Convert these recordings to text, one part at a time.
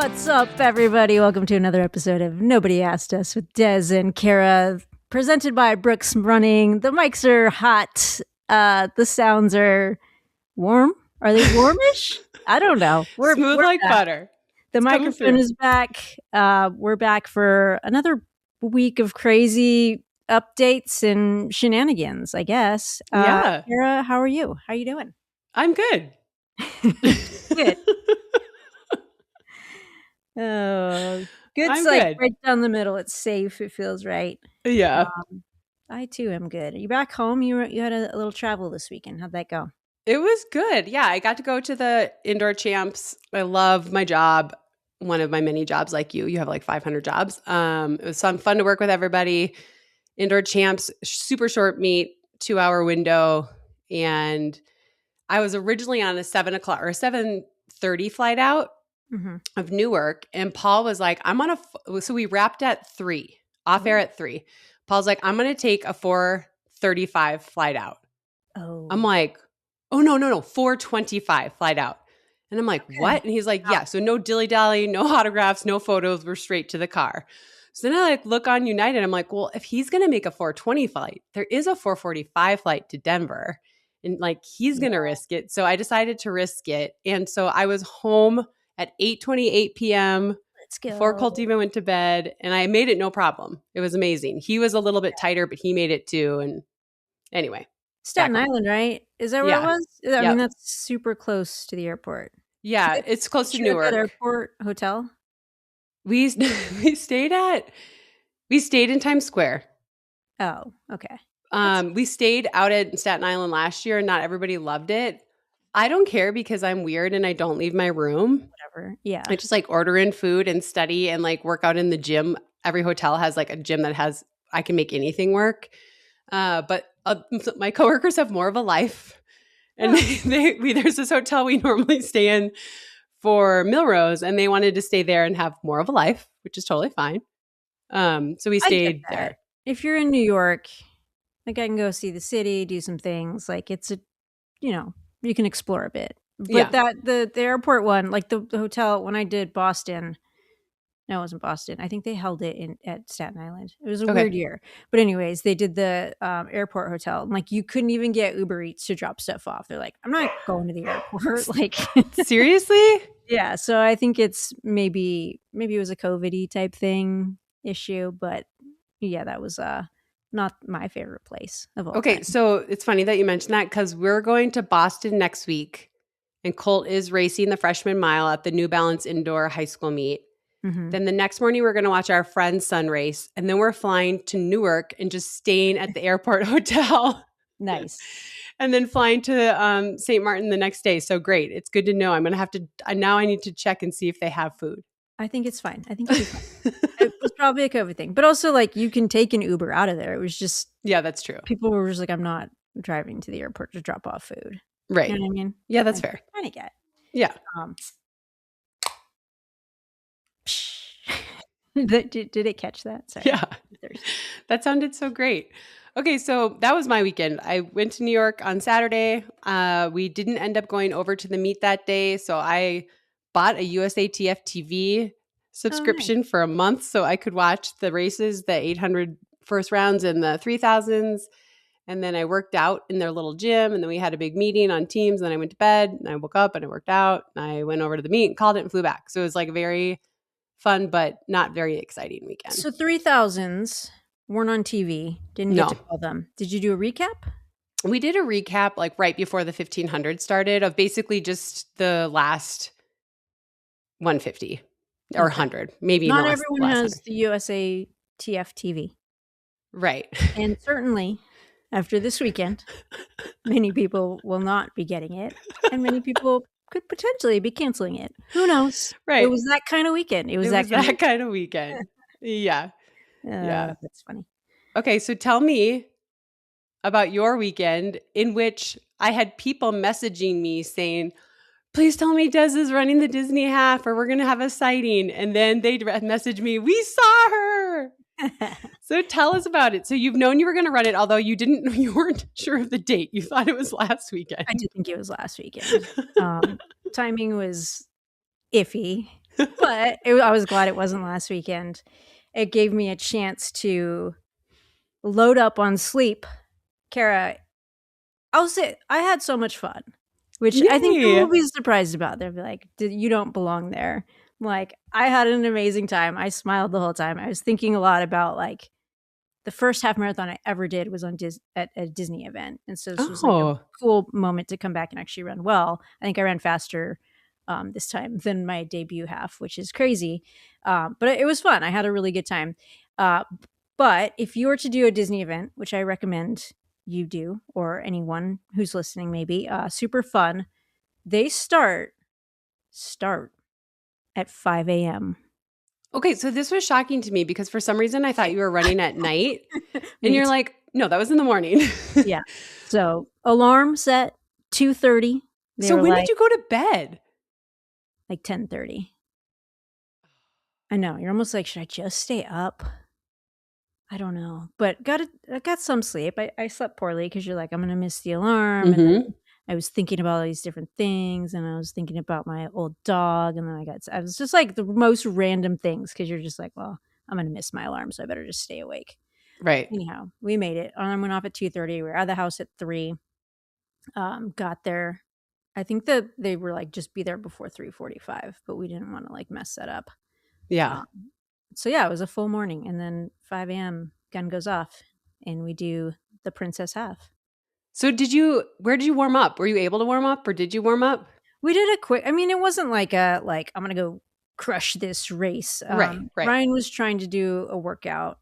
What's up, everybody? Welcome to another episode of Nobody Asked Us with Des and Kara, presented by Brooks Running. The mics are hot. The sounds are warm. Are they warmish? I don't know. We're like back. butter. The microphone is back. We're back for another week of crazy updates and shenanigans, I guess. Yeah. Kara, how are you? How are you doing? I'm good. Good. Oh, good's like right down the middle. It's safe. It feels right. Yeah. I too am good. Are you back home? You had a little travel this weekend. How'd that go? It was good. Yeah, I got to go to the indoor champs. I love my job. One of my many jobs, like you. You have like 500 jobs. It was fun to work with everybody. Indoor champs, super short meet, 2-hour window, and I was originally on a 7 o'clock or 7:30 flight out. Mm-hmm. Of Newark, and Paul was like, so we wrapped at 3, off air at 3. Paul's like, I'm going to take a 4:35 flight out. Oh. I'm like, oh, no, 4:25 flight out. And I'm like, what? And he's like, yeah, so no dilly-dally, no autographs, no photos, we're straight to the car. So then I like look on United, I'm like, well, if he's going to make a 4:20 flight, there is a 4:45 flight to Denver, and like he's going to risk it. So I decided to risk it. And so I was home at 8:28 p.m. Let's go. Before Colt even went to bed, and I made it no problem. It was amazing. He was a little bit tighter, but he made it too. And anyway. Staten Island, right? Is that where it was? I mean, that's super close to the airport. Yeah, it's close to Newark. Airport hotel? We stayed in Times Square. Oh, okay. We stayed out at Staten Island last year, and not everybody loved it. I don't care because I'm weird and I don't leave my room. Whatever. Yeah. I just like order in food and study and like work out in the gym. Every hotel has like a gym that has, I can make anything work. But my coworkers have more of a life. And there's this hotel we normally stay in for Milrose, and they wanted to stay there and have more of a life, which is totally fine. So we stayed there. If you're in New York, like I can go see the city, do some things. Like it's you can explore a bit. But the airport one, like the hotel, when I did Boston, no, it wasn't Boston. I think they held it at Staten Island. It was a weird year. But anyways, they did the airport hotel. Like you couldn't even get Uber Eats to drop stuff off. They're like, I'm not going to the airport. Like seriously? Yeah. So I think it's maybe it was a COVID-y type thing issue. But yeah, that was not my favorite place of all time. So it's funny that you mentioned that because we're going to Boston next week, and Colt is racing the freshman mile at the New Balance indoor high school meet. Mm-hmm. Then the next morning we're going to watch our friend's son race, and then we're flying to Newark and just staying at the airport hotel. Nice. And then flying to St. Martin the next day. So great. It's good to know. I'm going to have to now I need to check and see if they have food. I think it's fine. I think it'll be fine. It was probably a COVID thing. But also, like, you can take an Uber out of there. It was just... Yeah, that's true. People were just like, I'm not driving to the airport to drop off food. Right. You know what I mean? Yeah, that's fair. Kind of get. Yeah. Did it catch that? Sorry. Yeah. That sounded so great. Okay, so that was my weekend. I went to New York on Saturday. We didn't end up going over to the meet that day, so I bought a USATF TV subscription for a month so I could watch the races, the 800 first rounds and the 3000s. And then I worked out in their little gym, and then we had a big meeting on Teams, and then I went to bed, and I woke up, and I worked out, and I went over to the meet and called it and flew back. So it was like a very fun but not very exciting weekend. So 3000s weren't on TV. Didn't get to call them. Did you do a recap? We did a recap like right before the 1500 started of basically just the last 150 or 100, maybe not everyone has the USATF TV. Right. And certainly after this weekend, many people will not be getting it, and many people could potentially be canceling it. Who knows? Right. It was that kind of weekend. It was that kind of weekend. Yeah. Yeah. That's funny. Okay, so tell me about your weekend in which I had people messaging me saying, please tell me Des is running the Disney half or we're going to have a sighting. And then they'd message me, we saw her. So tell us about it. So you've known you were going to run it, although you weren't sure of the date. You thought it was last weekend. I did think it was last weekend. Timing was iffy. But I was glad it wasn't last weekend. It gave me a chance to load up on sleep. Kara, I'll say I had so much fun, which I think people Yay. will be surprised about. They'll be like, you don't belong there. Like, I had an amazing time. I smiled the whole time. I was thinking a lot about like the first half marathon I ever did was on at a Disney event. And so this was like a Oh, cool moment to come back and actually run well. I think I ran faster this time than my debut half, which is crazy. But it was fun. I had a really good time. Uh, but if you were to do a Disney event, which I recommend you do, or anyone who's listening, maybe, super fun. They start at 5 a.m. okay. So this was shocking to me because for some reason I thought you were running at night, and Me you're too. like, no, that was in the morning. Yeah. So alarm set 2:30. They So were when did you go to bed? like 10:30. I know. You're almost like, should I just stay up? I don't know. But I got some sleep. I slept poorly because you're like, I'm gonna miss the alarm. And then Mm-hmm. I was thinking about all these different things, and I was thinking about my old dog, and then I was just like the most random things because you're just like, well, I'm gonna miss my alarm, so I better just stay awake. Right. Anyhow, we made it. Alarm went off at 2:30. We were out of the house at 3. Got there. I think that they were like just be there before 3:45, but we didn't want to like mess that up. Yeah. Um, so yeah, it was a full morning, and then 5 a.m. gun goes off, and we do the princess half. So where did you warm up? Were you able to warm up or did you warm up? We did a quick. I mean, it wasn't like I'm gonna go crush this race. Right. Right. Ryan was trying to do a workout,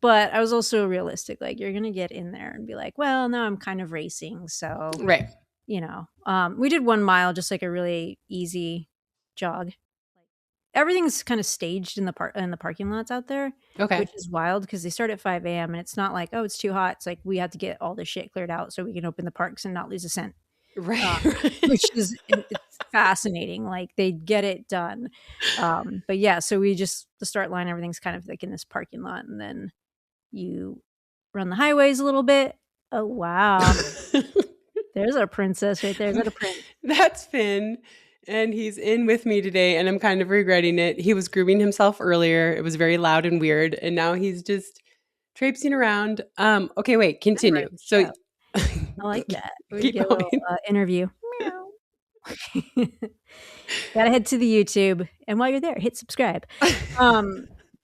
but I was also realistic. Like, you're gonna get in there and be like, well, now I'm kind of racing, so Right. we did 1 mile, just like a really easy jog. Everything's kind of staged in the parking lots out there, Okay. which is wild because they start at 5 a.m. and it's not like, oh, it's too hot. It's like we have to get all this shit cleared out so we can open the parks and not lose a cent. Right. Which is it's fascinating. Like, they get it done. But yeah, so the start line, everything's kind of like in this parking lot, and then you run the highways a little bit. Oh wow, there's our princess right there. Is that a prince? That's Finn. And he's in with me today, and I'm kind of regretting it. He was grooming himself earlier. It was very loud and weird, and now he's just traipsing around. Okay, wait, Kinda continue. running the So show. I like that. We keep get a little going. interview. Meow. Gotta head to the YouTube, and while you're there, hit subscribe.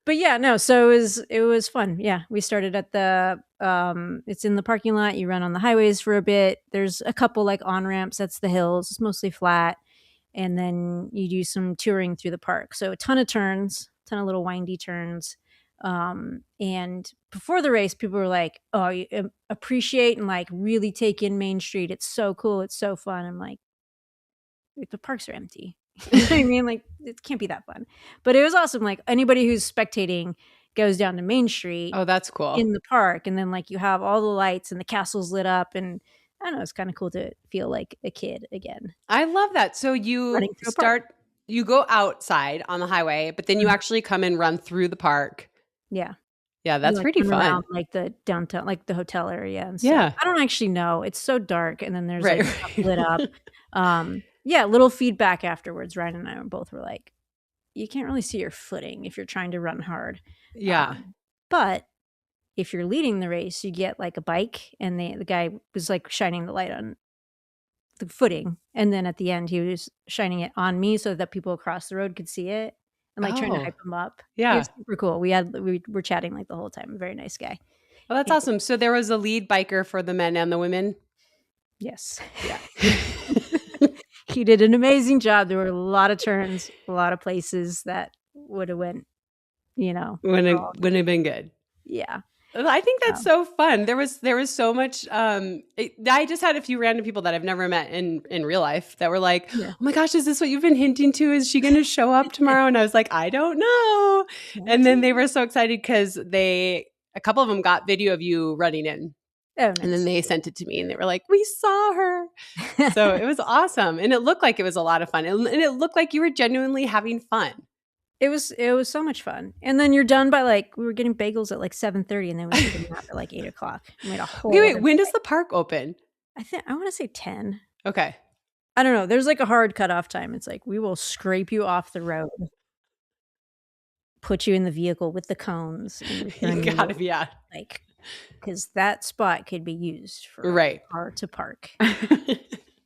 But yeah, no. So it was fun. Yeah, we started at the it's in the parking lot. You run on the highways for a bit. There's a couple like on ramps. That's the hills. It's mostly flat, and then you do some touring through the park. So a ton of turns, ton of little windy turns. And before the race, people were like, "Oh, you appreciate and like really take in Main Street. It's so cool. It's so fun." I'm like, the parks are empty. You know what I mean? Like, it can't be that fun. But it was awesome. Like, anybody who's spectating goes down to Main Street Oh, that's cool. in the park, and then like you have all the lights and the castle's lit up, and I don't know, it's kind of cool to feel like a kid again. I love that. So Running through a park. you go outside on the highway, but then you Mhm. actually come and run through the park. Yeah. Yeah, You that's like pretty run fun. around like the downtown, like the hotel area and stuff. Yeah. I don't actually know. It's so dark, and then there's Right. like stuff lit up. Yeah, little feedback afterwards. Ryan and I both were like, you can't really see your footing if you're trying to run hard. Yeah. But if you're leading the race, you get like a bike, and the guy was like shining the light on the footing, and then at the end he was shining it on me so that people across the road could see it, and like trying to Oh, hype him up. It yeah. was super cool. We were chatting like the whole time. Very nice guy. Well, that's And awesome. So there was a lead biker for the men and the women. yes, Yeah. he did an amazing job. There were a lot of turns, a lot of places that would have went, wrong. Wouldn't have been good. Yeah. I think that's so fun. There was so much. I just had a few random people that I've never met in real life that were like, Yeah. "Oh my gosh, is this what you've been hinting to? Is she going to show up tomorrow?" And I was like, "I don't know." And then they were so excited because a couple of them got video of you running in, Oh, nice. and then they sent it to me, and they were like, "We saw her." So it was awesome, and it looked like it was a lot of fun, and it looked like you were genuinely having fun. It was so much fun. And then you're done by like, we were getting bagels at like 7:30, and then we took a nap at like 8:00. We made a whole Okay, wait, when does the park open? I want to say 10. Okay. I don't know. There's like a hard cutoff time. It's like, we will scrape you off the road. put you in the vehicle with the cones and return You gotta you, be, yeah. like, because that spot could be used for Right. a car to park.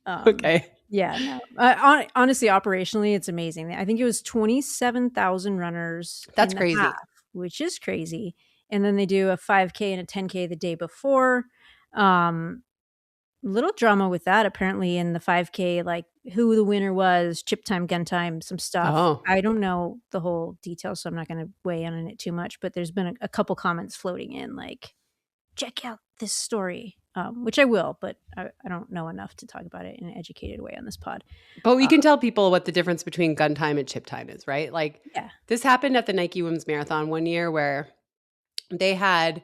Okay. Yeah, no. Honestly, operationally, it's amazing. I think it was 27,000 runners That's in the half, crazy. which is crazy. And then they do a 5K and a 10K the day before. Little drama with that apparently in the 5K, like who the winner was, chip time, gun time, some stuff. Oh. I don't know the whole details, so I'm not going to weigh in on it too much. But there's been a couple comments floating in, like, check out this story, which I will, but I don't know enough to talk about it in an educated way on this pod. But we can tell people what the difference between gun time and chip time is, right? Like, Yeah. this happened at the Nike Women's Marathon one year where they had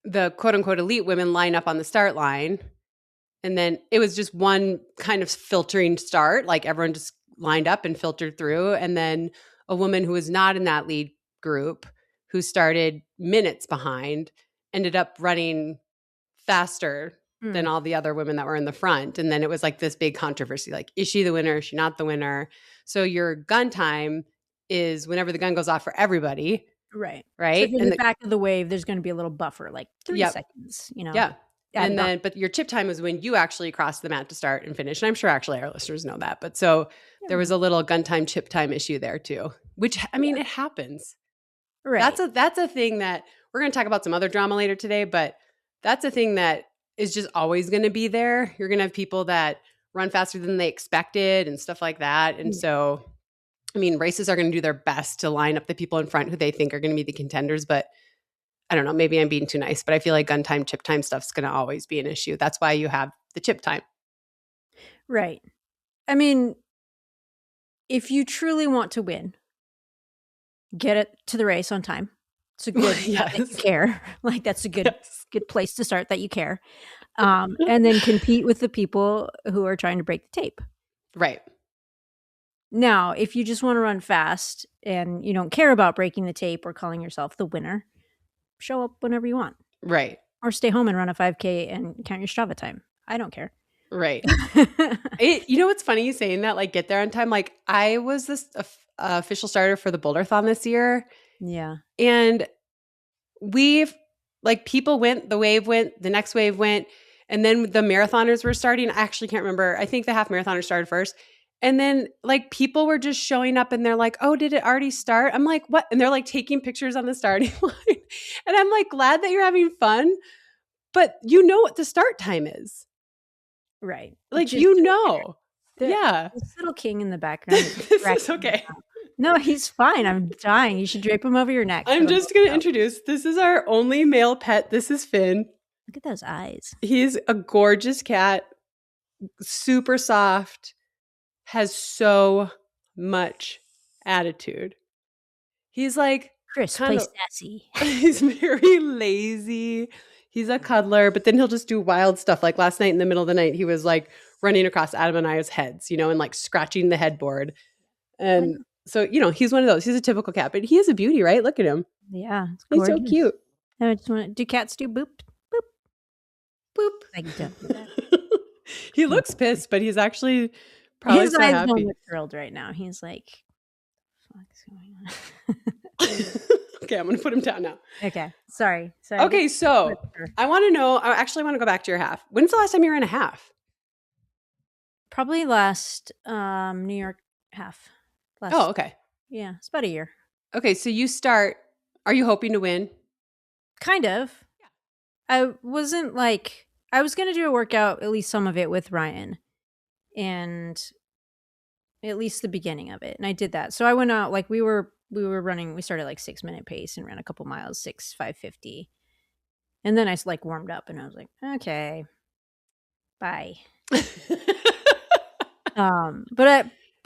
the quote unquote elite women line up on the start line. And then it was just one kind of filtering start. Like everyone just lined up and filtered through. And then a woman who was not in that lead group, who started minutes behind, ended up running faster than all the other women that were in the front. And then it was like this big controversy, like, is she the winner? Is she not the winner? So your gun time is whenever the gun goes off for everybody. Right. Right. So if you're in And the back of the wave, there's going to be a little buffer, like 3 Yep. seconds, you know? Yeah. add And it on. then, but your chip time is when you actually cross the mat to start and finish. And I'm sure actually our listeners know that. But so there was a little gun time, chip time issue there too, which, I mean, it happens. Right. That's a thing that we're going to talk about some other drama later today, but that's a thing that is just always going to be there. You're going to have people that run faster than they expected and stuff like that. And so, I mean, races are going to do their best to line up the people in front who they think are going to be the contenders, but I don't know, maybe I'm being too nice, but I feel like gun time, chip time stuff's going to always be an issue. That's why you have the chip time. Right. I mean, if you truly want to win, get it to the race on time. It's a good that you care. Like that's a good good place to start, that you care. And then compete with the people who are trying to break the tape. Right. Now, if you just want to run fast and you don't care about breaking the tape or calling yourself the winner, show up whenever you want. Right. Or stay home and run a 5K and count your Strava time. I don't care. Right. You know what's funny you saying that, like, get there on time? Like, I was this official starter for the Boulderthon this year. Yeah. And people went, the wave went, the next wave went, and then the marathoners were starting. I actually can't remember. I think the half marathoners started first. And then like people were just showing up and they're like, oh, did it already start? I'm like, what? And they're like taking pictures on the starting line. And I'm like, glad that you're having fun, but you know what the start time is. Right. Like, you know. Yeah. This little king in the background. This is okay. No, he's fine. I'm dying. You should drape him over your neck. I'm just going to introduce, this is our only male pet. This is Finn. Look at those eyes. He's a gorgeous cat, super soft, has so much attitude. He's like Chris, play sassy. He's very lazy. He's a cuddler, but then he'll just do wild stuff. Like last night in the middle of the night, he was like running across Adam and I's heads, you know, and like scratching the headboard. And so, you know, he's one of those. He's a typical cat, but he is a beauty, right? Look at him. Yeah. He's so cute. I just want to, do cats do boop? Boop. Boop. I don't do that. He looks pissed, but he's actually probably his so eyes happy. don't look thrilled right now. He's like, what's going on? Okay, I'm going to put him down now. Okay. Sorry. Okay, so I want to know, I actually want to go back to your half. When's the last time you were in a half? Probably last New York half. Oh, okay. Yeah, it's about a year. Okay, so you start, are you hoping to win? Kind of. Yeah. I wasn't like, I was going to do a workout, at least some of it with Ryan. And at least the beginning of it. And I did that. So I went out, like we were running, we started like 6-minute pace and ran a couple miles, 5:50. And then I like warmed up and I was like, okay, bye.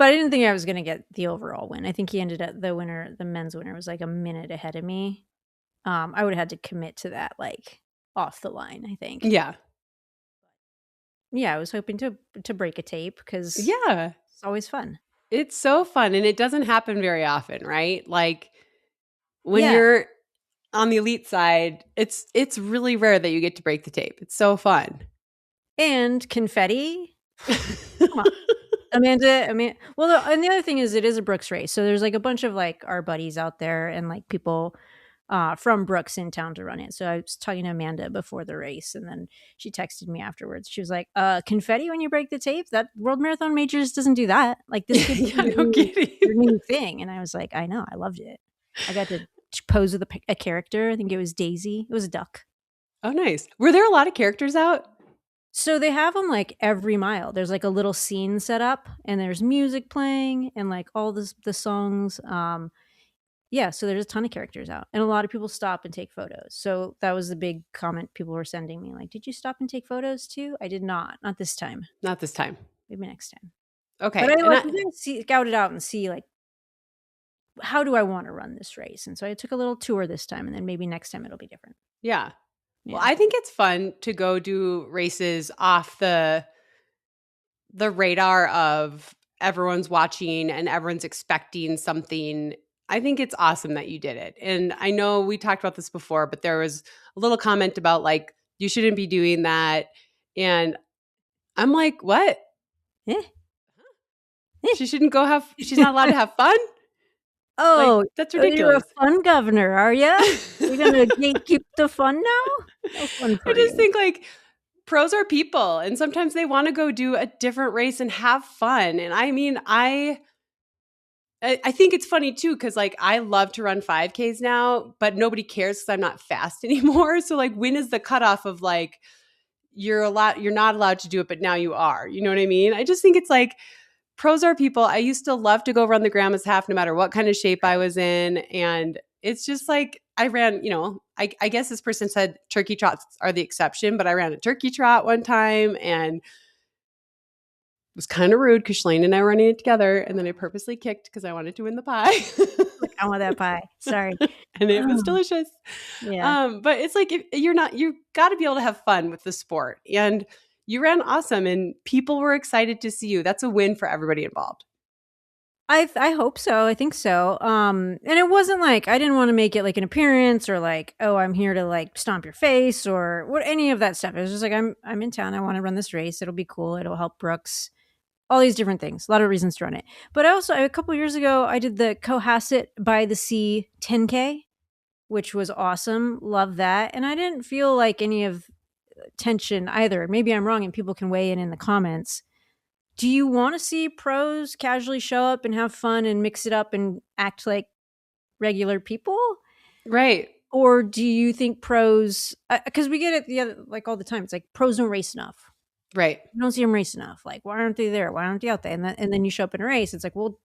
But I didn't think I was going to get the overall win. I think he ended up, the men's winner was like a minute ahead of me. I would have had to commit to that, like off the line, I think. Yeah. Yeah. I was hoping to break a tape because it's always fun. It's so fun. And it doesn't happen very often, right? Like when you're on the elite side, it's really rare that you get to break the tape. It's so fun. And confetti. Come on. Amanda, well, and the other thing is it is a Brooks race. So there's like a bunch of like our buddies out there and like people from Brooks in town to run it. So I was talking to Amanda before the race and then she texted me afterwards. She was like, confetti when you break the tape? That World Marathon Majors doesn't do that. Like this could be Yeah, no kidding. your new thing. And I was like, I know, I loved it. I got to pose with a character. I think it was Daisy. It was a duck. Oh, nice. Were there a lot of characters out? So they have them like every mile. There's like a little scene set up and there's music playing and like all the songs. Yeah, so there's a ton of characters out and a lot of people stop and take photos. So that was the big comment people were sending me like, did you stop and take photos too? I did not this time. Not this time. Maybe next time. Okay. But I like to scout it out and see like, how do I want to run this race? And so I took a little tour this time and then maybe next time it'll be different. Yeah. Well, I think it's fun to go do races off the radar of everyone's watching and everyone's expecting something. I think it's awesome that you did it. And I know we talked about this before, but there was a little comment about like, you shouldn't be doing that. And I'm like, what? She shouldn't she's not allowed to have fun? Oh, like, that's ridiculous. You're a fun governor, are you? You're going to gatekeep the fun now? No fun for I just you. think like pros are people and sometimes they want to go do a different race and have fun. And I mean, I think it's funny too, because like I love to run 5Ks now, but nobody cares because I'm not fast anymore. So like when is the cutoff of like you're not allowed to do it, but now you are? You know what I mean? I just think it's like pros are people. I used to love to go run the grandma's half no matter what kind of shape I was in. And it's just like I ran, I guess this person said turkey trots are the exception, but I ran a turkey trot one time and it was kind of rude because Shalane and I were running it together. And then I purposely kicked because I wanted to win the pie. Like, I want that pie. Sorry. And it was delicious. Yeah. But it's like, you've got to be able to have fun with the sport. And you ran awesome and people were excited to see you. That's a win for everybody involved. I hope so. I think so. And it wasn't like I didn't want to make it like an appearance or like, oh, I'm here to like stomp your face or what any of that stuff. It was just like I'm in town. I want to run this race. It'll be cool. It'll help Brooks. All these different things. A lot of reasons to run it. But also a couple years ago, I did the Cohasset by the Sea 10K, which was awesome. Love that. And I didn't feel like any of tension either. Maybe I'm wrong and people can weigh in the comments. Do you want to see pros casually show up and have fun and mix it up and act like regular people? Right. Or do you think pros, because we get it like all the time, it's like pros don't race enough. Right. You don't see them race enough. Like, why aren't they there? Why aren't they out there? And then you show up in a race. It's like, well,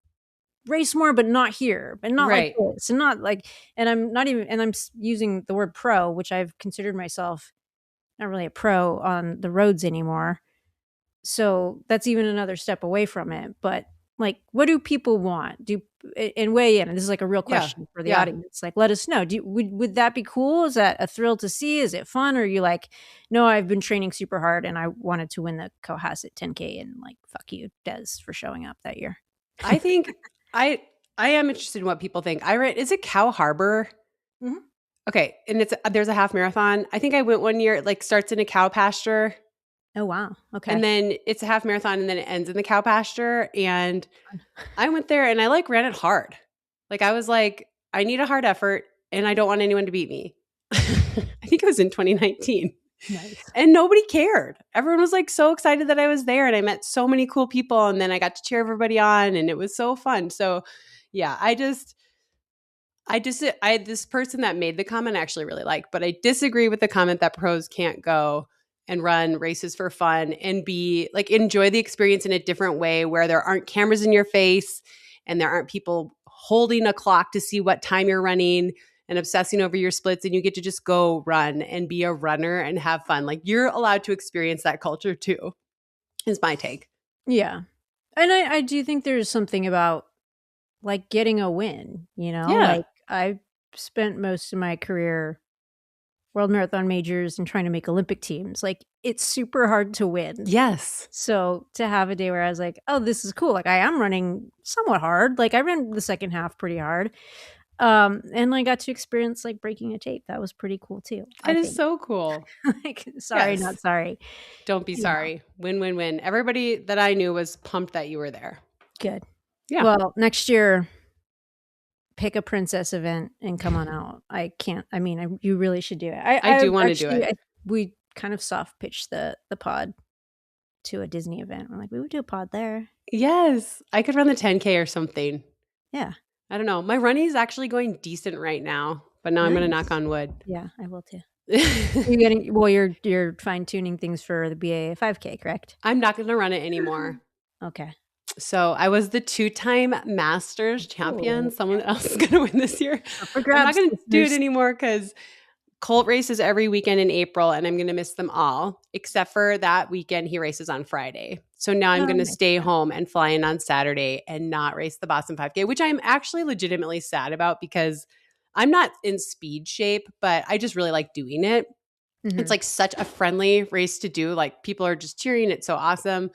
race more, but not here, but not like this, and not like. And I'm using the word pro, which I've considered myself not really a pro on the roads anymore. So that's even another step away from it. But like, what do people want? And weigh in. And this is like a real question for the audience. Like, let us know. Would that be cool? Is that a thrill to see? Is it fun? Or are you like, no, I've been training super hard and I wanted to win the Cohasset 10K and like, fuck you, Des, for showing up that year. I think I am interested in what people think. Is it Cow Harbor? Mm-hmm. Okay. And there's a half marathon. I think I went one year. It like starts in a cow pasture. Oh, wow. Okay. And then it's a half marathon and then it ends in the cow pasture. And I went there and I like ran it hard. Like I was like, I need a hard effort and I don't want anyone to beat me. I think it was in 2019. Nice. And nobody cared. Everyone was like so excited that I was there and I met so many cool people and then I got to cheer everybody on and it was so fun. So yeah, this person that made the comment I actually really like, but I disagree with the comment that pros can't go and run races for fun and be like, enjoy the experience in a different way where there aren't cameras in your face and there aren't people holding a clock to see what time you're running and obsessing over your splits, and you get to just go run and be a runner and have fun. Like you're allowed to experience that culture too, is my take. Yeah. And I do think there's something about like getting a win, like I spent most of my career World Marathon Majors and trying to make Olympic teams. Like it's super hard to win. Yes. So to have a day where I was like, oh, this is cool. Like I am running somewhat hard. Like I ran the second half pretty hard. And I got to experience like breaking a tape. That was pretty cool too. That is so cool. Like, sorry, not sorry. Don't be sorry. Win, win, win. Everybody that I knew was pumped that you were there. Good. Yeah. Well, next year, pick a princess event and come on out. I can't. I mean, you really should do it. I do want to do it. We kind of soft pitched the pod to a Disney event. We're like, we would do a pod there. Yes, I could run the 10K or something. Yeah. I don't know. My running is actually going decent right now, but now I'm going to knock on wood. Yeah, I will too. You're fine tuning things for the BA 5K, correct? I'm not going to run it anymore. Okay. So I was the 2-time Masters champion. Someone else is going to win this year. I'm not going to do it anymore because Colt races every weekend in April, and I'm going to miss them all, except for that weekend he races on Friday. So now I'm going to stay home and fly in on Saturday and not race the Boston 5K, which I'm actually legitimately sad about because I'm not in speed shape, but I just really like doing it. Mm-hmm. It's like such a friendly race to do. Like people are just cheering. It's so awesome.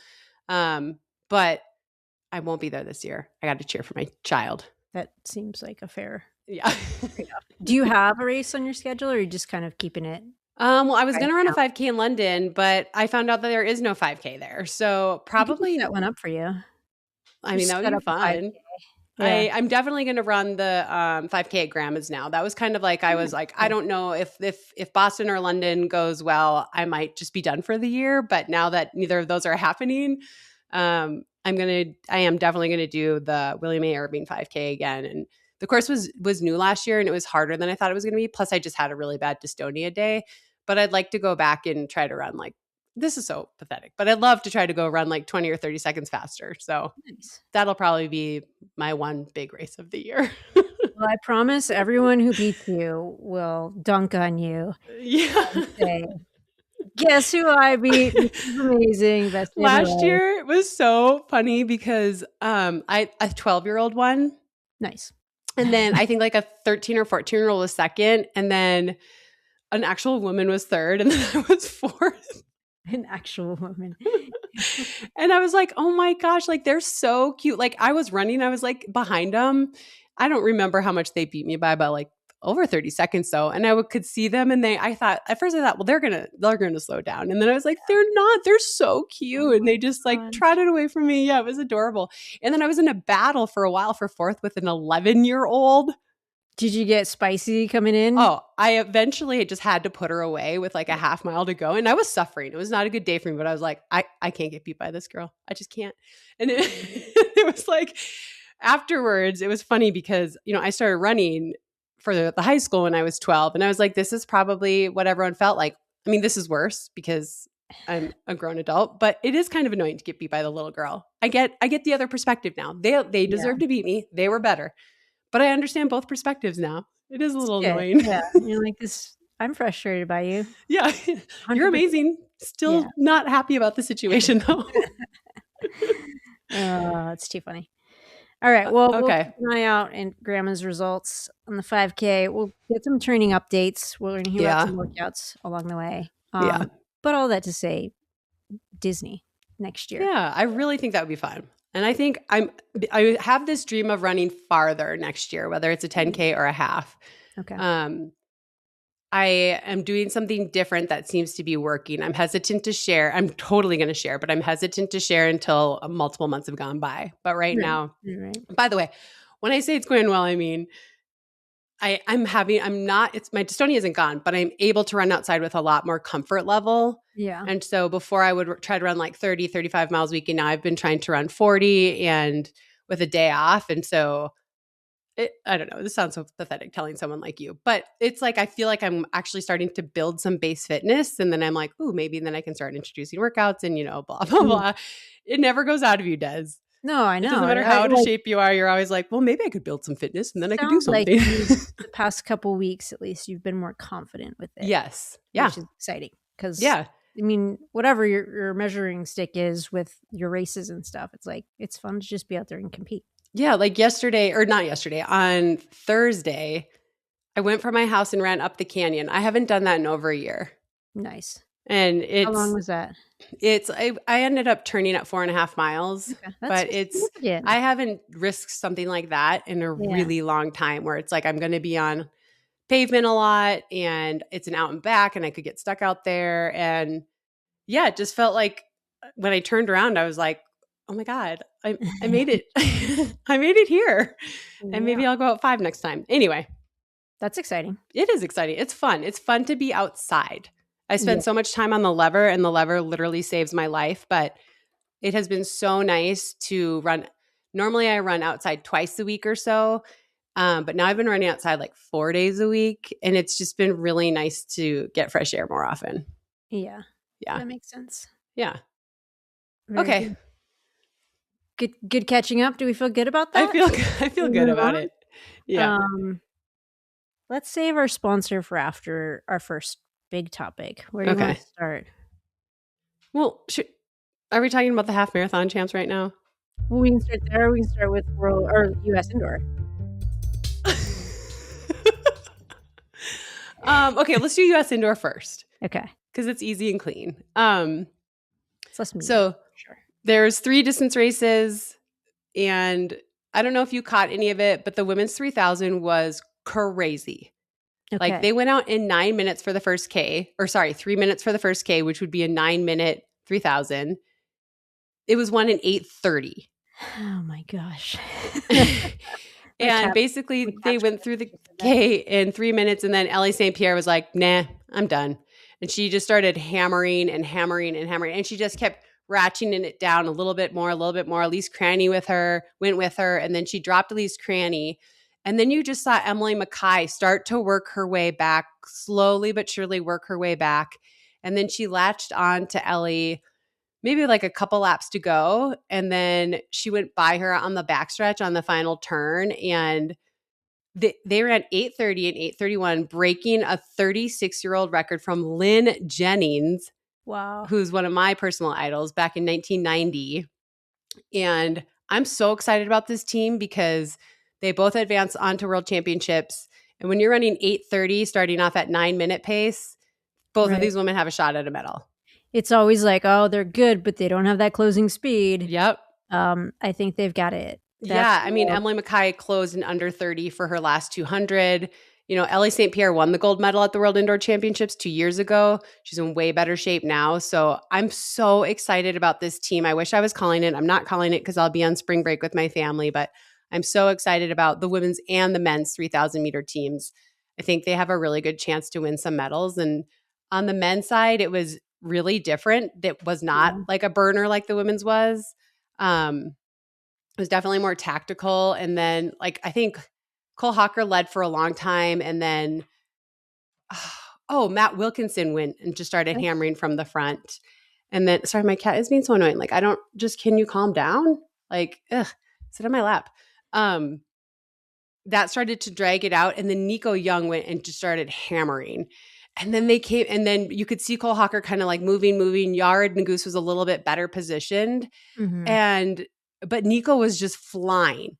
But I won't be there this year. I got to cheer for my child. That seems like a fair. Yeah. Do you have a race on your schedule or are you just kind of keeping it? Well, I was going to run a 5K in London, but I found out that there is no 5K there. So probably that went up for you. I mean, that would be fun. Yeah. I'm definitely going to run the 5K at Grandma's now. That was kind of like, I was like, I don't know if Boston or London goes well, I might just be done for the year. But now that neither of those are happening, I am definitely going to do the William A. Irving 5K again. And the course was new last year and it was harder than I thought it was going to be. Plus I just had a really bad dystonia day, but I'd like to go back and try to run like, this is so pathetic, but I'd love to try to go run like 20 or 30 seconds faster. So that'll probably be my one big race of the year. Well, I promise everyone who beats you will dunk on you. Yeah. And say, guess who I beat? This is amazing. Best Last year it was so funny because a 12-year-old won. Nice. And then I think like a 13 or 14-year-old was second. And then an actual woman was third. And then I was fourth. An actual woman. And I was like, oh my gosh, like they're so cute. Like I was running, I was like behind them. I don't remember how much they beat me by like over 30 seconds though. And I could see them and at first I thought, well, they're gonna slow down. And then I was like, they're not, they're so cute. And they just like trotted away from me. Yeah, it was adorable. And then I was in a battle for a while for fourth with an 11-year-old. Did you get spicy coming in? Oh, I eventually just had to put her away with like a half mile to go. And I was suffering. It was not a good day for me, but I was like, I can't get beat by this girl. I just can't. And it was like, afterwards, it was funny because, I started running for the high school when I was 12. And I was like, this is probably what everyone felt like. I mean, this is worse because I'm a grown adult, but it is kind of annoying to get beat by the little girl. I get the other perspective now. They deserve to beat me. They were better. But I understand both perspectives now. It is a little annoying. Yeah. You're like this. I'm frustrated by you. Yeah. 100%. You're amazing. Still not happy about the situation though. It's too funny. All right. Well, we'll keep an eye out and Grandma's results on the 5K. We'll get some training updates. We're going to hear about some workouts along the way. But all that to say, Disney next year. Yeah. I really think that would be fun. And I think I have this dream of running farther next year, whether it's a 10K or a half. Okay. I am doing something different that seems to be working. I'm hesitant to share. I'm totally going to share, but I'm hesitant to share until multiple months have gone by. But right now, by the way, when I say it's going well, I mean, my dystonia isn't gone, but I'm able to run outside with a lot more comfort level. Yeah. And so before I would try to run like 30, 35 miles a week. And now I've been trying to run 40 and with a day off. And so I don't know, this sounds so pathetic telling someone like you, but it's like, I feel like I'm actually starting to build some base fitness. And then I'm like, ooh, maybe then I can start introducing workouts and, blah, blah, blah. It never goes out of you, Des. No, I know. It doesn't matter how out of shape you are. You're always like, well, maybe I could build some fitness and then I could do something. Like the past couple weeks, at least, you've been more confident with it. Yes. Yeah. Which is exciting. Because, I mean, whatever your measuring stick is with your races and stuff, it's like, it's fun to just be out there and compete. Yeah. Like on Thursday, I went from my house and ran up the canyon. I haven't done that in over a year. Nice. And How long was that? I ended up turning at 4.5 miles, Okay. That's but significant. I haven't risked something like that in a really long time, where it's like I'm going to be on pavement a lot and it's an out and back and I could get stuck out there. And yeah, it just felt like when I turned around, I was like, oh my God, I made it. I made it here. And maybe I'll go out 5 next time. Anyway, that's exciting. it is exciting. It's fun. It's fun to be outside. I spend Yeah. so much time on the lever, and the lever literally saves my life. But it has been so nice to run. Normally, I run outside twice a week or so. But now I've been running outside like 4 days a week, and it's just been really nice to get fresh air more often. Yeah. Yeah. That makes sense. Yeah. Very Okay. Good catching up. Do we feel good about that? I feel good about it. Yeah. Let's save our sponsor for after our first big topic. Where do you want to start? Well, are we talking about the half marathon champs right now? Well, we can start there. We can start with world or U.S. indoor. Okay, let's do U.S. indoor first. Okay, because it's easy and clean. So sure. There's 3 distance races, and I don't know if you caught any of it, but the women's 3,000 was crazy. Okay. Like they went out in 9 minutes for the first K, 3 minutes for the first K, which would be a 9-minute 3,000. It was won in 8:30. Oh my gosh. And basically they went through the K in 3 minutes, and then Ellie St. Pierre was like, nah, I'm done. And she just started hammering and hammering and hammering. And she just kept ratcheting it down a little bit more. Elise Cranny went with her. And then she dropped Elise Cranny. And then you just saw Emily Mackay start to work her way back, slowly but surely work her way back. And then she latched on to Ellie, maybe like a couple laps to go. And then she went by her on the backstretch on the final turn. And they ran 8:30 and 8:31, breaking a 36-year-old record from Lynn Jennings. Wow. Who's one of my personal idols back in 1990. And I'm so excited about this team because they both advanced onto world championships. And when you're running 8:30, starting off at 9-minute pace, both of these women have a shot at a medal. It's always like, oh, they're good, but they don't have that closing speed. Yep. I think they've got it. I mean, Emily Mackay closed in under 30 for her last 200. You know, Ellie St. Pierre won the gold medal at the World Indoor Championships 2 years ago. She's in way better shape now. So I'm so excited about this team. I wish I was calling it. I'm not calling it because I'll be on spring break with my family, but I'm so excited about the women's and the men's 3,000 meter teams. I think they have a really good chance to win some medals. And on the men's side, it was really different. It was not like a burner like the women's was. It was definitely more tactical. And then I think Cole Hocker led for a long time. And then, Matt Wilkinson went and just started hammering from the front. And then, sorry, my cat is being so annoying. Can you calm down? Sit on my lap. That started to drag it out. And then Nico Young went and just started hammering. And then they came, and then you could see Cole Hocker kind of moving. Yared Ngus was a little bit better positioned. Mm-hmm. But Nico was just flying.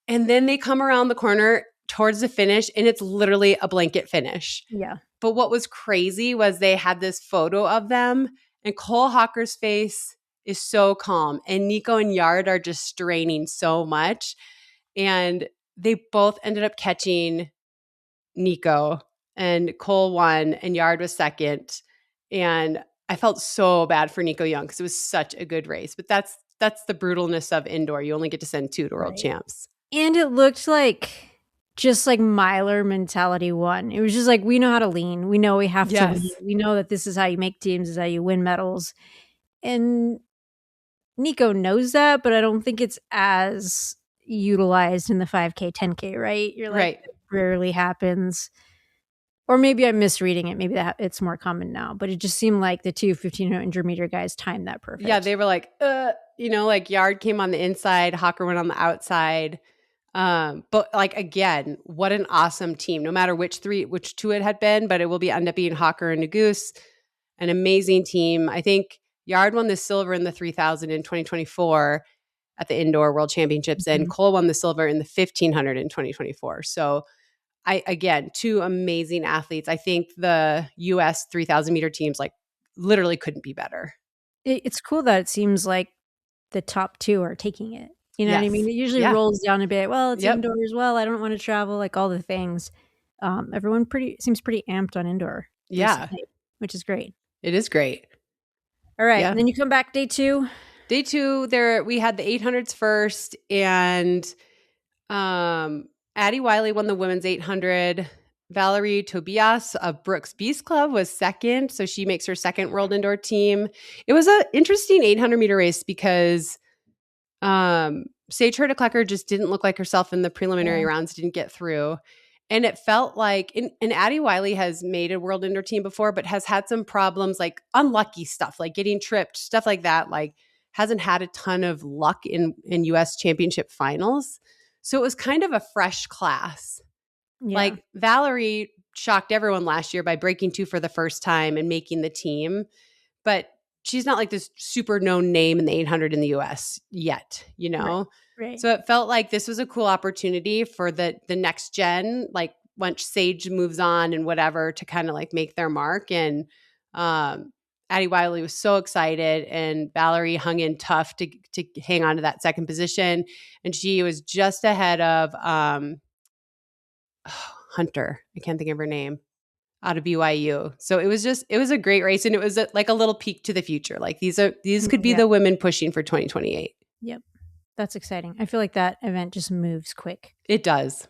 And then they come around the corner towards the finish, and it's literally a blanket finish. Yeah. But what was crazy was they had this photo of them, and Cole Hocker's face is so calm, and Nico and Yard are just straining so much. And they both ended up catching Nico, and Cole won, and Yard was second. And I felt so bad for Nico Young because it was such a good race. But that's the brutalness of indoor. You only get to send 2 to world champs. And it looked just like Myler mentality won. It was just we know how to lean. We know we have to lean. We know that this is how you make teams, is how you win medals. And Nico knows that, but I don't think it's as utilized in the 5K, 10K, right? You're it rarely happens. Or maybe I'm misreading it. Maybe that it's more common now. But it just seemed like the 2 1,500 meter guys timed that perfect. Yeah, they were Yard came on the inside, Hocker went on the outside. But again, what an awesome team. No matter which 2 it had been, but it will end up being Hocker and Ngus. An amazing team. I think Yard won the silver in the 3,000 in 2024 at the Indoor World Championships, and Cole won the silver in the 1,500 in 2024. So 2 amazing athletes. I think the U.S. 3,000 meter teams literally couldn't be better. It's cool that it seems like the top 2 are taking it. You know what I mean? Yes. It usually Yeah. rolls down a bit. Well, it's Yep. indoors. Well, I don't want to travel, like all the things. Everyone seems pretty amped on indoor Yeah. recently, which is great. It is great. All right. Yeah. And then you come back day 2. Day 2, we had the 800s first, and Addie Wiley won the women's 800. Valerie Tobias of Brooks Beast Club was second, so she makes her second world indoor team. It was an interesting 800-meter race because Sage Hurta-Klecker just didn't look like herself in the preliminary rounds, didn't get through. And it felt like, and Addie Wiley has made a world indoor team before, but has had some problems, like unlucky stuff, like getting tripped, stuff like that. Like hasn't had a ton of luck in US championship finals. So it was kind of a fresh class. Yeah. Like Valerie shocked everyone last year by breaking 2 for the first time and making the team. But she's not like this super known name in the 800 in the US yet, you know? Right. So it felt like this was a cool opportunity for the next gen, like once Sage moves on and whatever, to kind of like make their mark. And Addie Wiley was so excited, and Valerie hung in tough to hang on to that second position. And she was just ahead of Hunter. I can't think of her name. Out of BYU. So it was a great race, and it was like a little peek to the future. Like these could be the women pushing for 2028. Yep. That's exciting. I feel like that event just moves quick. It does.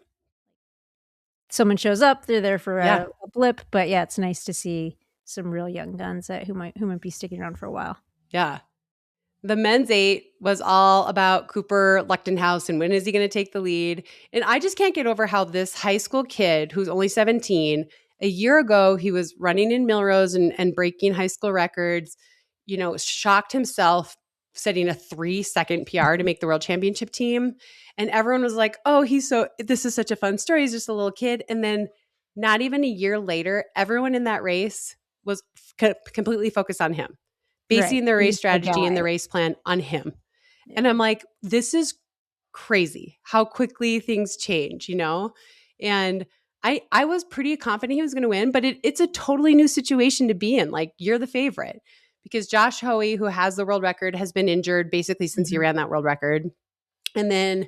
Someone shows up, they're there for a blip, but yeah, it's nice to see some real young guns who might be sticking around for a while. Yeah. The men's 8 was all about Cooper Lechtenhaus and when is he going to take the lead. And I just can't get over how this high school kid who's only 17, a year ago, he was running in Milrose and breaking high school records, you know, shocked himself, setting a 3-second PR to make the world championship team. And everyone was like, oh, this is such a fun story. He's just a little kid. And then not even a year later, everyone in that race was completely focused on him, basing their race strategy and the race plan on him. Yeah. And I'm like, this is crazy how quickly things change, you know? And I was pretty confident he was going to win, but it's a totally new situation to be in. Like, you're the favorite because Josh Hoey, who has the world record, has been injured basically since he ran that world record. And then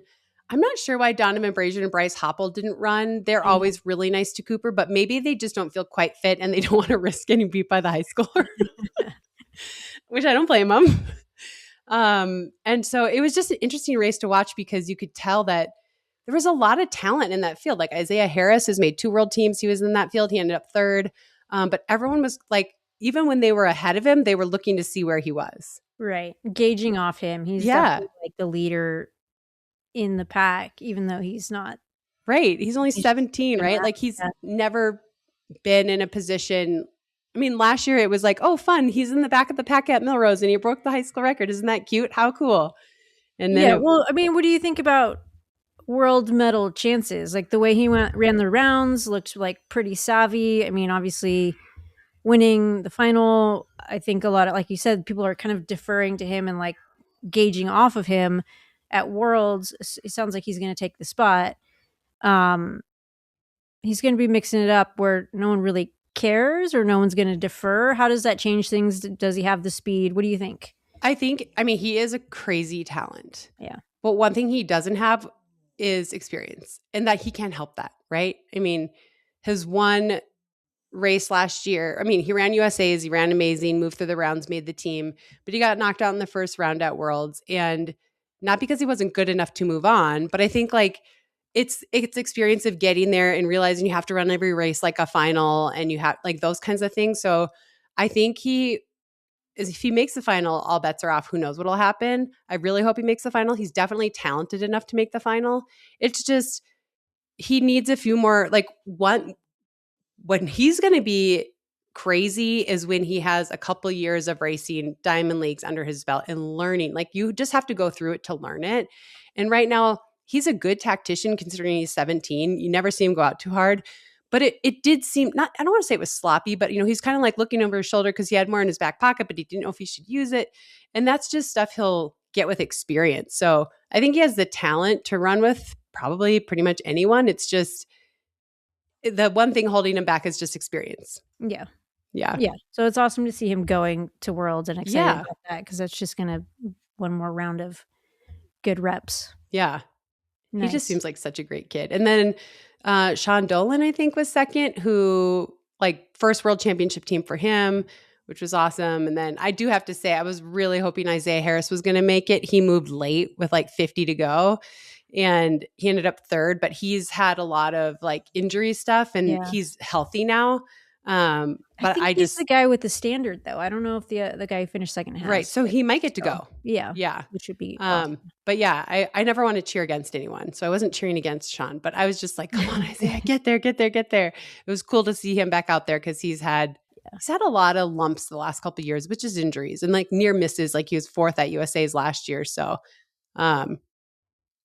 I'm not sure why Donovan Brazier and Bryce Hoppel didn't run. They're always really nice to Cooper, but maybe they just don't feel quite fit and they don't want to risk getting beat by the high schooler, which I don't blame them. And so it was just an interesting race to watch because you could tell that there was a lot of talent in that field. Like Isaiah Harris has made 2 world teams. He was in that field. He ended up 3rd. But everyone was like, even when they were ahead of him, they were looking to see where he was. Right. Gauging off him. He's definitely like the leader in the pack, even though he's not. Right. He's only 17, right? Like he's never been in a position. I mean, last year it was like, oh, fun. He's in the back of the pack at Milrose and he broke the high school record. Isn't that cute? How cool. And then well, I mean, what do you think about world medal chances? Like the way he ran the rounds looked like pretty savvy. I mean, obviously winning the final, I think a lot of, like you said, people are kind of deferring to him and like gauging off of him at Worlds. It sounds like he's going to take the spot. He's going to be mixing it up where no one really cares or no one's going to defer. How does that change things? Does he have the speed? What do you think? I mean, he is a crazy talent. Yeah. But one thing he doesn't have is experience, and that he can't help that, right? I mean, his one race last year, I mean, he ran USA's, he ran amazing, moved through the rounds, made the team, but he got knocked out in the first round at Worlds. And not because he wasn't good enough to move on, but I think like it's experience of getting there and realizing you have to run every race like a final and you have like those kinds of things. So I think if he makes the final, all bets are off. Who knows what'll happen? I really hope he makes the final. He's definitely talented enough to make the final. It's just he needs a few more, like when he's going to be crazy is when he has a couple years of racing Diamond Leagues under his belt and learning. Like you just have to go through it to learn it. And right now he's a good tactician considering he's 17. You never see him go out too hard. But it did seem not, I don't want to say it was sloppy, but, you know, he's kind of like looking over his shoulder because he had more in his back pocket, but he didn't know if he should use it. And that's just stuff he'll get with experience. So I think he has the talent to run with probably pretty much anyone. It's just the one thing holding him back is just experience. Yeah. Yeah. Yeah. So it's awesome to see him going to Worlds and excited Yeah. about that because that's just gonna one more round of good reps. Yeah. He just Nice. seems like such a great kid. And then Sean Dolan, I think, was second, who like first world championship team for him, which was awesome. And then I do have to say, I was really hoping Isaiah Harris was going to make it. He moved late with like 50 to go and he ended up third, but he's had a lot of like injury stuff and Yeah. he's healthy now. I But think I he's the just, guy with the standard though. I don't know if the guy who finished second right. has, So but he might get to so, go. yeah, Yeah. which would be awesome. But yeah, I never want to cheer against anyone. So I wasn't cheering against Sean, but I was just like, come on, Isaiah, get there, get there, get there. It was cool to see him back out there because he's had a lot of lumps the last couple of years, which is injuries and like near misses. Like he was fourth at USA's last year. So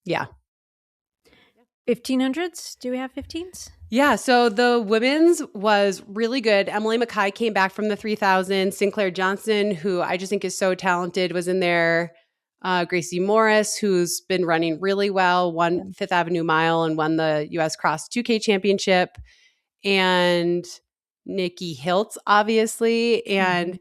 yeah. 1500s? Do we have 15s? Yeah, so the women's was really good. Emily Mackay came back from the 3000. Sinclair Johnson, who I just think is so talented, was in there. Gracie Morris, who's been running really well, won Fifth Avenue Mile and won the U.S. Cross 2K Championship. And Nikki Hiltz, obviously. And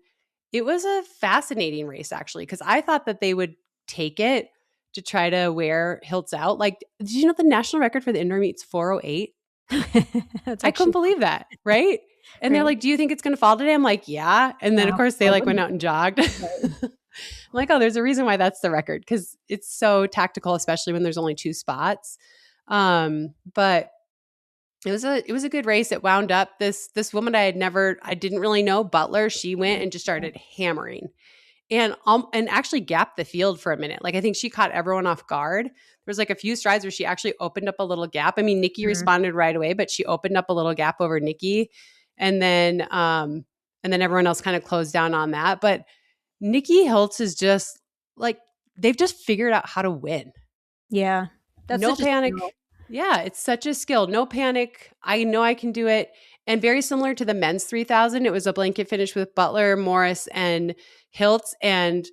it was a fascinating race, actually, because I thought that they would take it to try to wear Hiltz out. Like, did you know the national record for the indoor meet's 4:08? That's I couldn't actually believe that, right? And they're right. like, "Do you think it's going to fall today?" I'm like, "Yeah." And then of No, course they I like went wouldn't. out and jogged. Right. I'm like, "Oh, there's a reason why that's the record because it's so tactical, especially when there's only 2 spots." But it was a good race. It wound up this woman I didn't really know, Butler. She went and just started hammering and actually gapped the field for a minute. Like I think she caught everyone off guard. There was like a few strides where she actually opened up a little gap. I mean, Nikki responded right away, but she opened up a little gap over Nikki, and then everyone else kind of closed down on that. But Nikki Hiltz is just like they've just figured out how to win. Yeah. That's No such a panic. skill. Yeah, it's such a skill. No panic. I know I can do it. And very similar to the men's 3000, it was a blanket finish with Butler, Morris, and Hiltz. And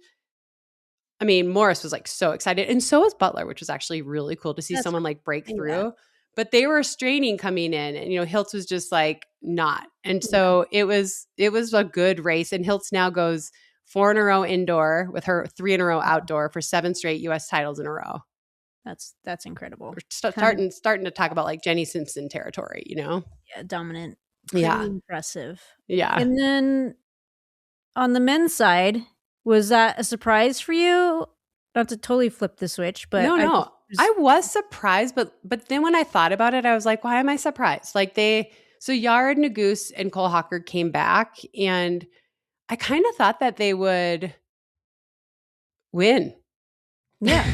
I mean, Morris was like so excited. And so was Butler, which was actually really cool to see That's someone like break yeah. through. But they were straining coming in. And, Hiltz was just like not. And so it was a good race. And Hiltz now goes 4 in a row indoor with her 3 in a row outdoor for 7 straight US titles in a row. That's incredible. We're starting to talk about like Jenny Simpson territory, Yeah, dominant. Pretty impressive. Yeah. And then on the men's side, was that a surprise for you? Not to totally flip the switch, but No. I was surprised, but then when I thought about it, I was like, why am I surprised? Like so Yard, Nagoose, and Cole Hocker came back, and I kind of thought that they would win. Yeah.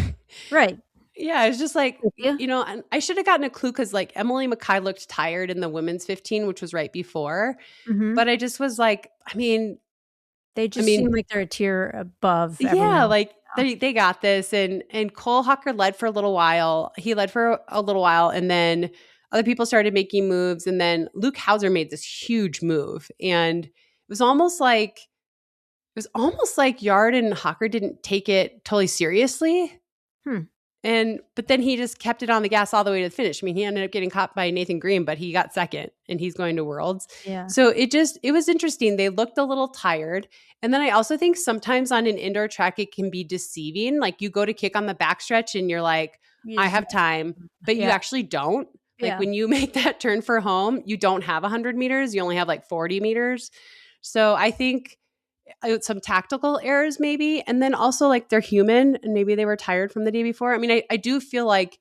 Right. Yeah, it's just like, and I should have gotten a clue because like Emily Mackay looked tired in the women's 15, which was right before. But I just was like, they just seem like they're a tier above. Yeah, like they got this. And Cole Hocker led for a little while. He led for a little while, and then other people started making moves. And then Luke Hauser made this huge move, and it was almost like Yard and Hocker didn't take it totally seriously. But then he just kept it on the gas all the way to the finish. I mean, he ended up getting caught by Nathan Green, but he got second and he's going to Worlds. Yeah. So it was interesting. They looked a little tired. And then I also think sometimes on an indoor track, it can be deceiving. Like you go to kick on the backstretch and you're like, I have time, but you actually don't. Like when you make that turn for home, you don't have 100 meters. You only have like 40 meters. So I think some tactical errors maybe, and then also like they're human and maybe they were tired from the day before. I mean, I do feel like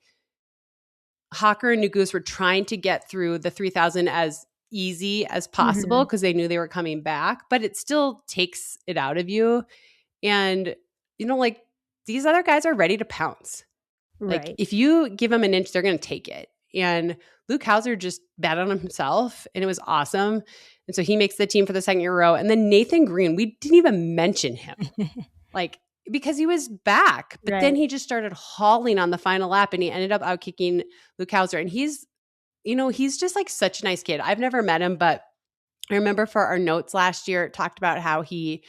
Hocker and Nagoose were trying to get through the 3000 as easy as possible because they knew they were coming back, but it still takes it out of you. And like these other guys are ready to pounce. Right. Like if you give them an inch, they're going to take it. And Luke Hauser just bet on himself, and it was awesome. And so he makes the team for the second year in a row. And then Nathan Green, we didn't even mention him, like because he was back. But then he just started hauling on the final lap, and he ended up outkicking Luke Hauser. And he's just like such a nice kid. I've never met him, but I remember for our notes last year, it talked about how he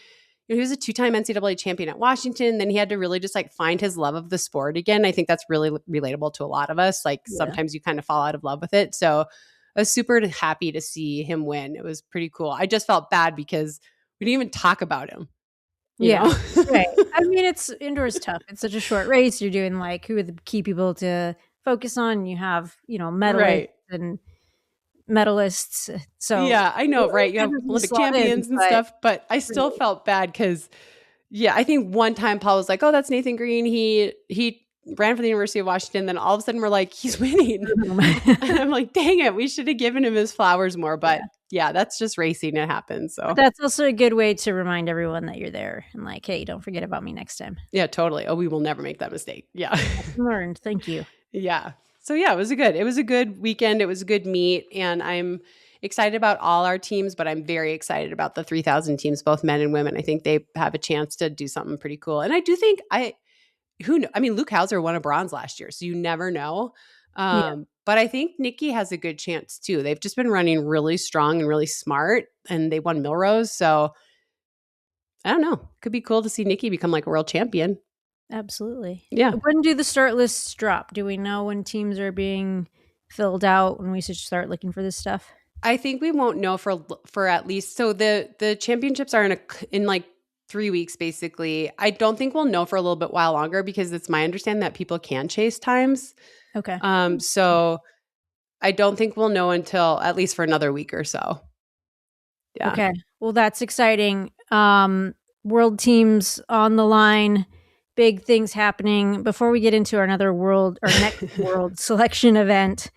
was a 2-time NCAA champion at Washington. Then he had to really just like find his love of the sport again. I think that's really relatable to a lot of us. Like sometimes you kind of fall out of love with it. So I was super happy to see him win. It was pretty cool. I just felt bad because we didn't even talk about him, you Yeah. know? Right. I mean, it's indoors tough. It's such a short race. You're doing like who are the key people to focus on. You have, medalists Right. and medalists. So Yeah, I know, right? You good have to be Olympic slot in, champions and but stuff, but I still right. felt bad because, yeah, I think one time Paul was like, "Oh, that's Nathan Green. He ran for the University of Washington." Then all of a sudden, we're like, "He's winning," and I'm like, "Dang it, we should have given him his flowers more." But Yeah. yeah, that's just racing. It happens. But So that's also a good way to remind everyone that you're there and like, hey, don't forget about me next time. yeah, totally. Oh, we will never make that mistake. Yeah, Lesson learned. Thank you. yeah. So yeah, it was a good weekend. It was a good meet, and I'm excited about all our teams, but I'm very excited about the 3,000 teams, both men and women. I think they have a chance to do something pretty cool, and I do think who kn I mean, Luke Hauser won a bronze last year, so you never know. Yeah, But I think Nikki has a good chance too. They've just been running really strong and really smart, and they won Milrose. So I don't know. Could be cool to see Nikki become like a world champion. absolutely. Yeah. When do the start lists drop? Do we know when teams are being filled out when we should start looking for this stuff? I think we won't know for at least so the championships are in like 3 weeks basically. I don't think we'll know for a little bit while longer because it's my understanding that people can chase times. Okay. So I don't think we'll know until at least for another week or so. Yeah. Okay. Well, that's exciting. World teams on the line, big things happening. Before we get into our next world selection event,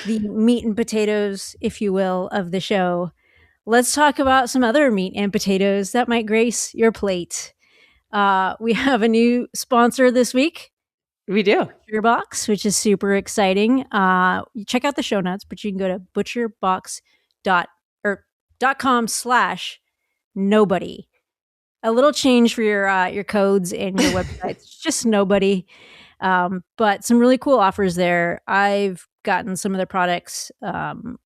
the meat and potatoes, if you will, of the show, let's talk about some other meat and potatoes that might grace your plate. We have a new sponsor this week, We do. ButcherBox, which is super exciting. Check out the show notes, but you can go to butcherbox.com/nobody. A little change for your codes and your websites, just nobody. But some really cool offers there. I've gotten some of their products.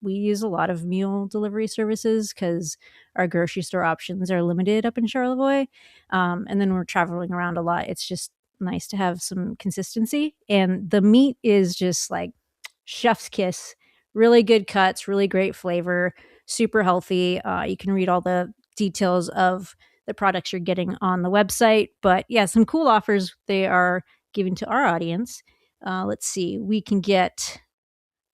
We use a lot of meal delivery services because our grocery store options are limited up in Charlevoix. And then we're traveling around a lot. It's just nice to have some consistency. And the meat is just like chef's kiss. Really good cuts, really great flavor, super healthy. You can read all the details of the products you're getting on the website. But yeah, some cool offers they are giving to our audience. Let's see, we can get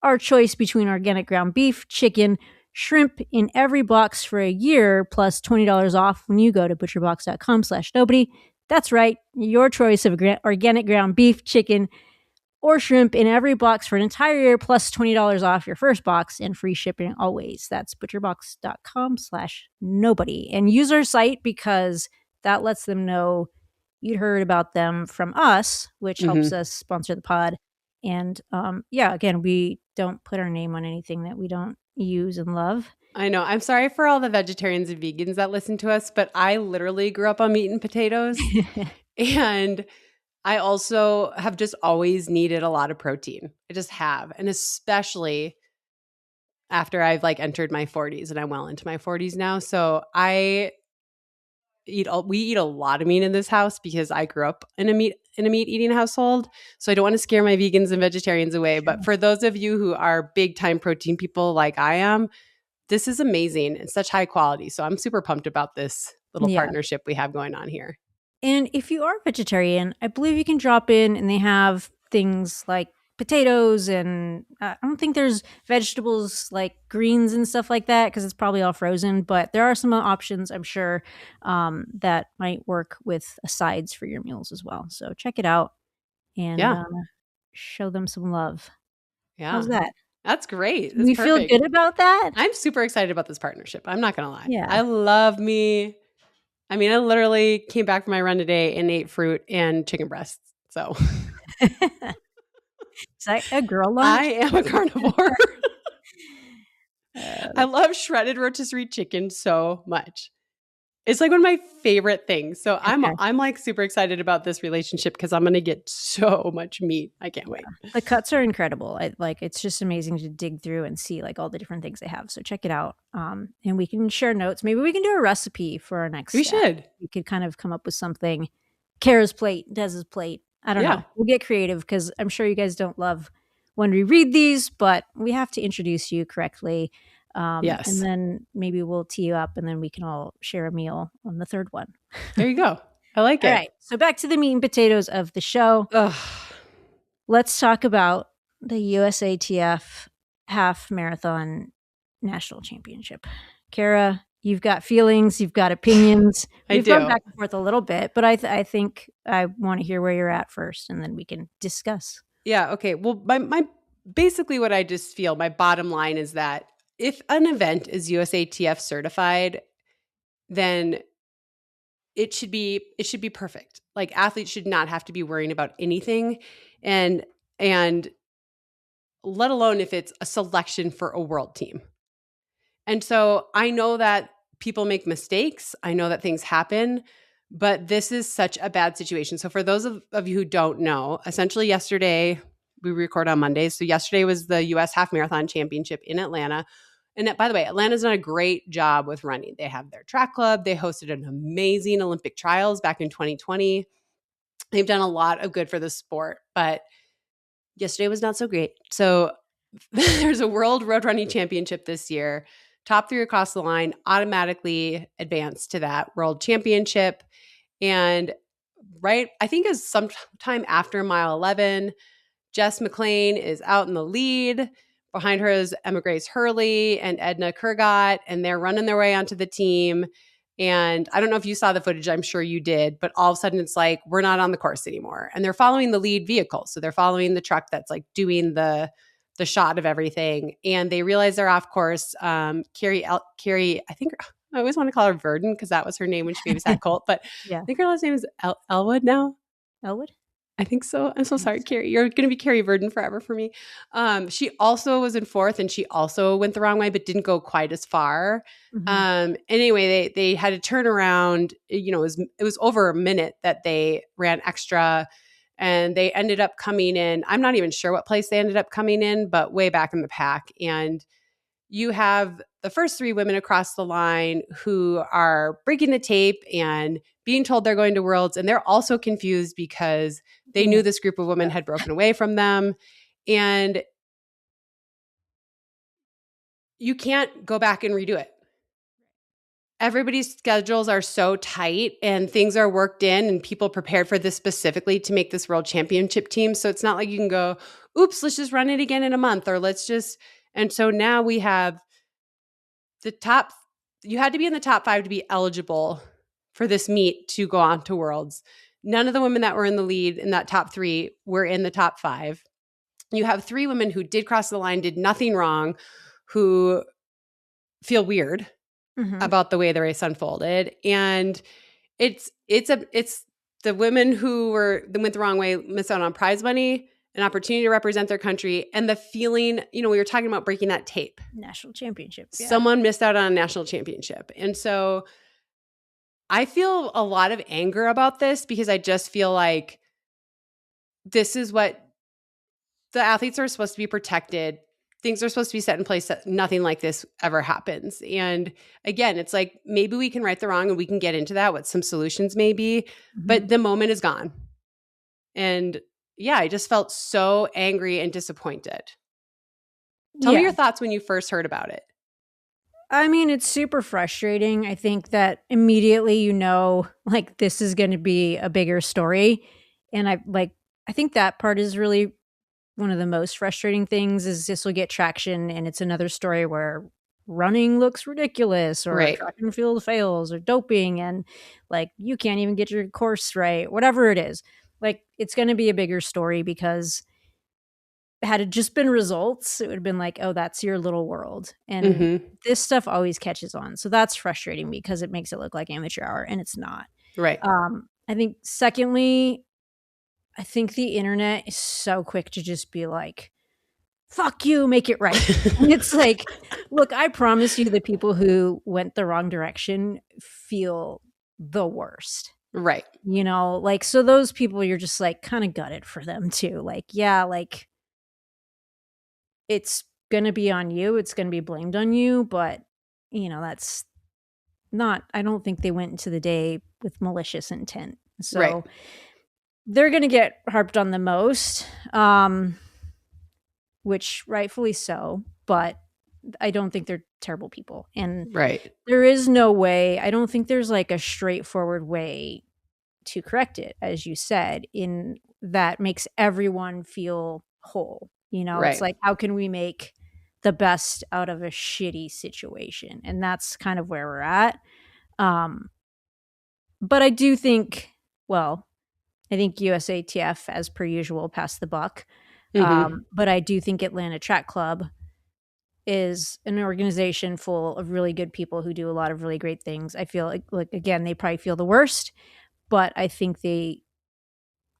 our choice between organic ground beef, chicken, shrimp in every box for a year, plus $20 off when you go to butcherbox.com/nobody. That's right, your choice of organic ground beef, chicken, or shrimp in every box for an entire year, plus $20 off your first box and free shipping always. That's butcherbox.com/nobody. And use our site because that lets them know you'd heard about them from us, which helps us sponsor the pod. And yeah, again, we don't put our name on anything that we don't use and love. I know. I'm sorry for all the vegetarians and vegans that listen to us, but I literally grew up on meat and potatoes. And I also have just always needed a lot of protein. I just have. And especially after I've like entered my 40s and I'm well into my 40s now. So we eat a lot of meat in this house because I grew up in a meat eating household. So I don't want to scare my vegans and vegetarians away. But for those of you who are big time protein people like I am, this is amazing and such high quality. So I'm super pumped about this little partnership we have going on here. And if you are vegetarian, I believe you can drop in and they have things like potatoes and I don't think there's vegetables like greens and stuff like that because it's probably all frozen, but there are some options I'm sure that might work with sides for your meals as well. So check it out and show them some love. Yeah. How's that? That's great. We feel good about that? I'm super excited about this partnership. I'm not going to lie. Yeah. I love me. I mean, I literally came back from my run today and ate fruit and chicken breasts. So is that a girl lunch? I am a carnivore. I love shredded rotisserie chicken so much. It's like one of my favorite things. So I'm like super excited about this relationship because I'm going to get so much meat. I can't wait. The cuts are incredible. It's just amazing to dig through and see like all the different things they have. So check it out. And we can share notes. Maybe we can do a recipe for our next. We should. We could kind of come up with something. Kara's plate, Dez's plate. I don't know. We'll get creative because I'm sure you guys don't love when we read these, but we have to introduce you correctly. Yes. And then maybe we'll tee you up and then we can all share a meal on the third one. There you go. I like it. All right. So back to the meat and potatoes of the show. Ugh. Let's talk about the USATF half marathon national championship. Kara, you've got feelings, you've got opinions. We've gone back and forth a little bit, but I think I want to hear where you're at first, and then we can discuss. Yeah. Okay. Well, my basically what I just feel, my bottom line is that if an event is USATF certified, then it should be perfect. Like athletes should not have to be worrying about anything, and let alone if it's a selection for a world team. And so I know that people make mistakes. I know that things happen, but this is such a bad situation. So for those of you who don't know, essentially yesterday, we record on Mondays. So yesterday was the US Half Marathon Championship in Atlanta. And by the way, Atlanta's done a great job with running. They have their track club. They hosted an amazing Olympic trials back in 2020. They've done a lot of good for the sport, but yesterday was not so great. So there's a World Road Running Championship this year. Top 3 across the line automatically advance to that World Championship. And I think is sometime after mile 11, Jess McLean is out in the lead. Behind her is Emma Grace Hurley and Edna Kurgat, and they're running their way onto the team. And I don't know if you saw the footage, I'm sure you did, but all of a sudden it's like, we're not on the course anymore. And they're following the lead vehicle. So they're following the truck that's like doing the shot of everything. And they realize they're off course. Carrie, I think I always want to call her Verdon because that was her name when she babysat Colt. But Yeah. I think her last name is Elwood now. Elwood? I think so. I'm so sorry, Carrie. You're going to be Carrie Verdon forever for me. She also was in 4th, and she also went the wrong way, but didn't go quite as far. Anyway, they had to turn around. You know, it was over a minute that they ran extra, and they ended up coming in. I'm not even sure what place they ended up coming in, but way back in the pack. And you have the first 3 women across the line who are breaking the tape and being told they're going to Worlds. And they're also confused because they knew this group of women had broken away from them. And you can't go back and redo it. Everybody's schedules are so tight and things are worked in and people prepared for this specifically to make this World Championship team. So it's not like you can go, oops, let's just run it again in a month, or and so now we have you had to be in the top 5 to be eligible for this meet to go on to Worlds. None of the women that were in the lead in that top 3 were in the top 5. You have 3 women who did cross the line, did nothing wrong, who feel weird about the way the race unfolded. And it's the women who went the wrong way, miss out on prize money, an opportunity to represent their country, and the feeling, we were talking about breaking that tape. National championship. Yeah. Someone missed out on a national championship. And so I feel a lot of anger about this because I just feel like this is what the athletes are supposed to be protected. Things are supposed to be set in place that nothing like this ever happens. And again, it's like maybe we can right the wrong and we can get into that, what some solutions may be, but the moment is gone. And yeah, I just felt so angry and disappointed. Tell me your thoughts when you first heard about it. I mean, it's super frustrating. I think that immediately like this is going to be a bigger story. And I think that part is really one of the most frustrating things is this will get traction and it's another story where running looks ridiculous or track and field fails or doping and like you can't even get your course right, whatever it is. Like it's going to be a bigger story because had it just been results, it would have been like, oh, that's your little world. And this stuff always catches on. So that's frustrating because it makes it look like amateur hour and it's not. Right. I think secondly, I think the internet is so quick to just be like, fuck you, make it right. And it's like, look, I promise you the people who went the wrong direction feel the worst. Right. Like, so those people, you're just like kind of gutted for them too. Like, yeah, like it's going to be on you. It's going to be blamed on you. But, that's not, I don't think they went into the day with malicious intent. So they're going to get harped on the most. which rightfully so, but I don't think they're terrible people. And Right. there is no way, I don't think there's like a straightforward way to correct it, as you said, in that makes everyone feel whole. It's Right. like, how can we make the best out of a shitty situation? And that's kind of where we're at. But I do think, well, I think USATF, as per usual, passed the buck. Mm-hmm. But I do think Atlanta Track Club is an organization full of really good people who do a lot of really great things. I feel like again, they probably feel the worst, but I think they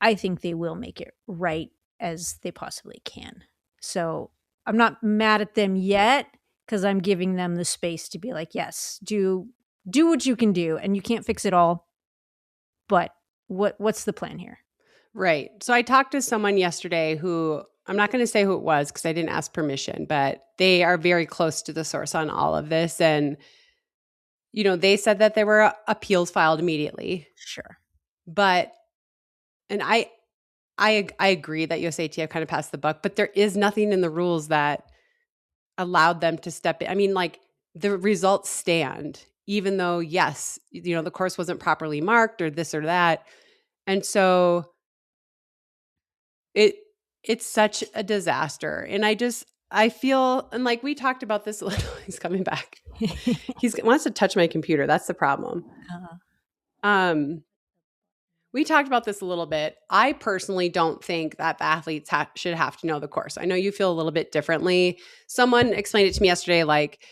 will make it right as they possibly can. So I'm not mad at them yet because I'm giving them the space to be like, yes, do what you can do, and you can't fix it all, but what's the plan here? Right. So I talked to someone yesterday who, I'm not going to say who it was because I didn't ask permission, but they are very close to the source on all of this. And, they said that there were appeals filed immediately. Sure. But, and I agree that USATF kind of passed the buck, but there is nothing in the rules that allowed them to step in. I mean, like, the results stand, even though, yes, the course wasn't properly marked or this or that. And so it's such a disaster. And I feel, and like we talked about this a little, he's coming back. He wants to touch my computer. That's the problem. Um, we talked about this a little bit. I personally don't think that the athletes should have to know the course. I know you feel a little bit differently. Someone explained it to me yesterday, like,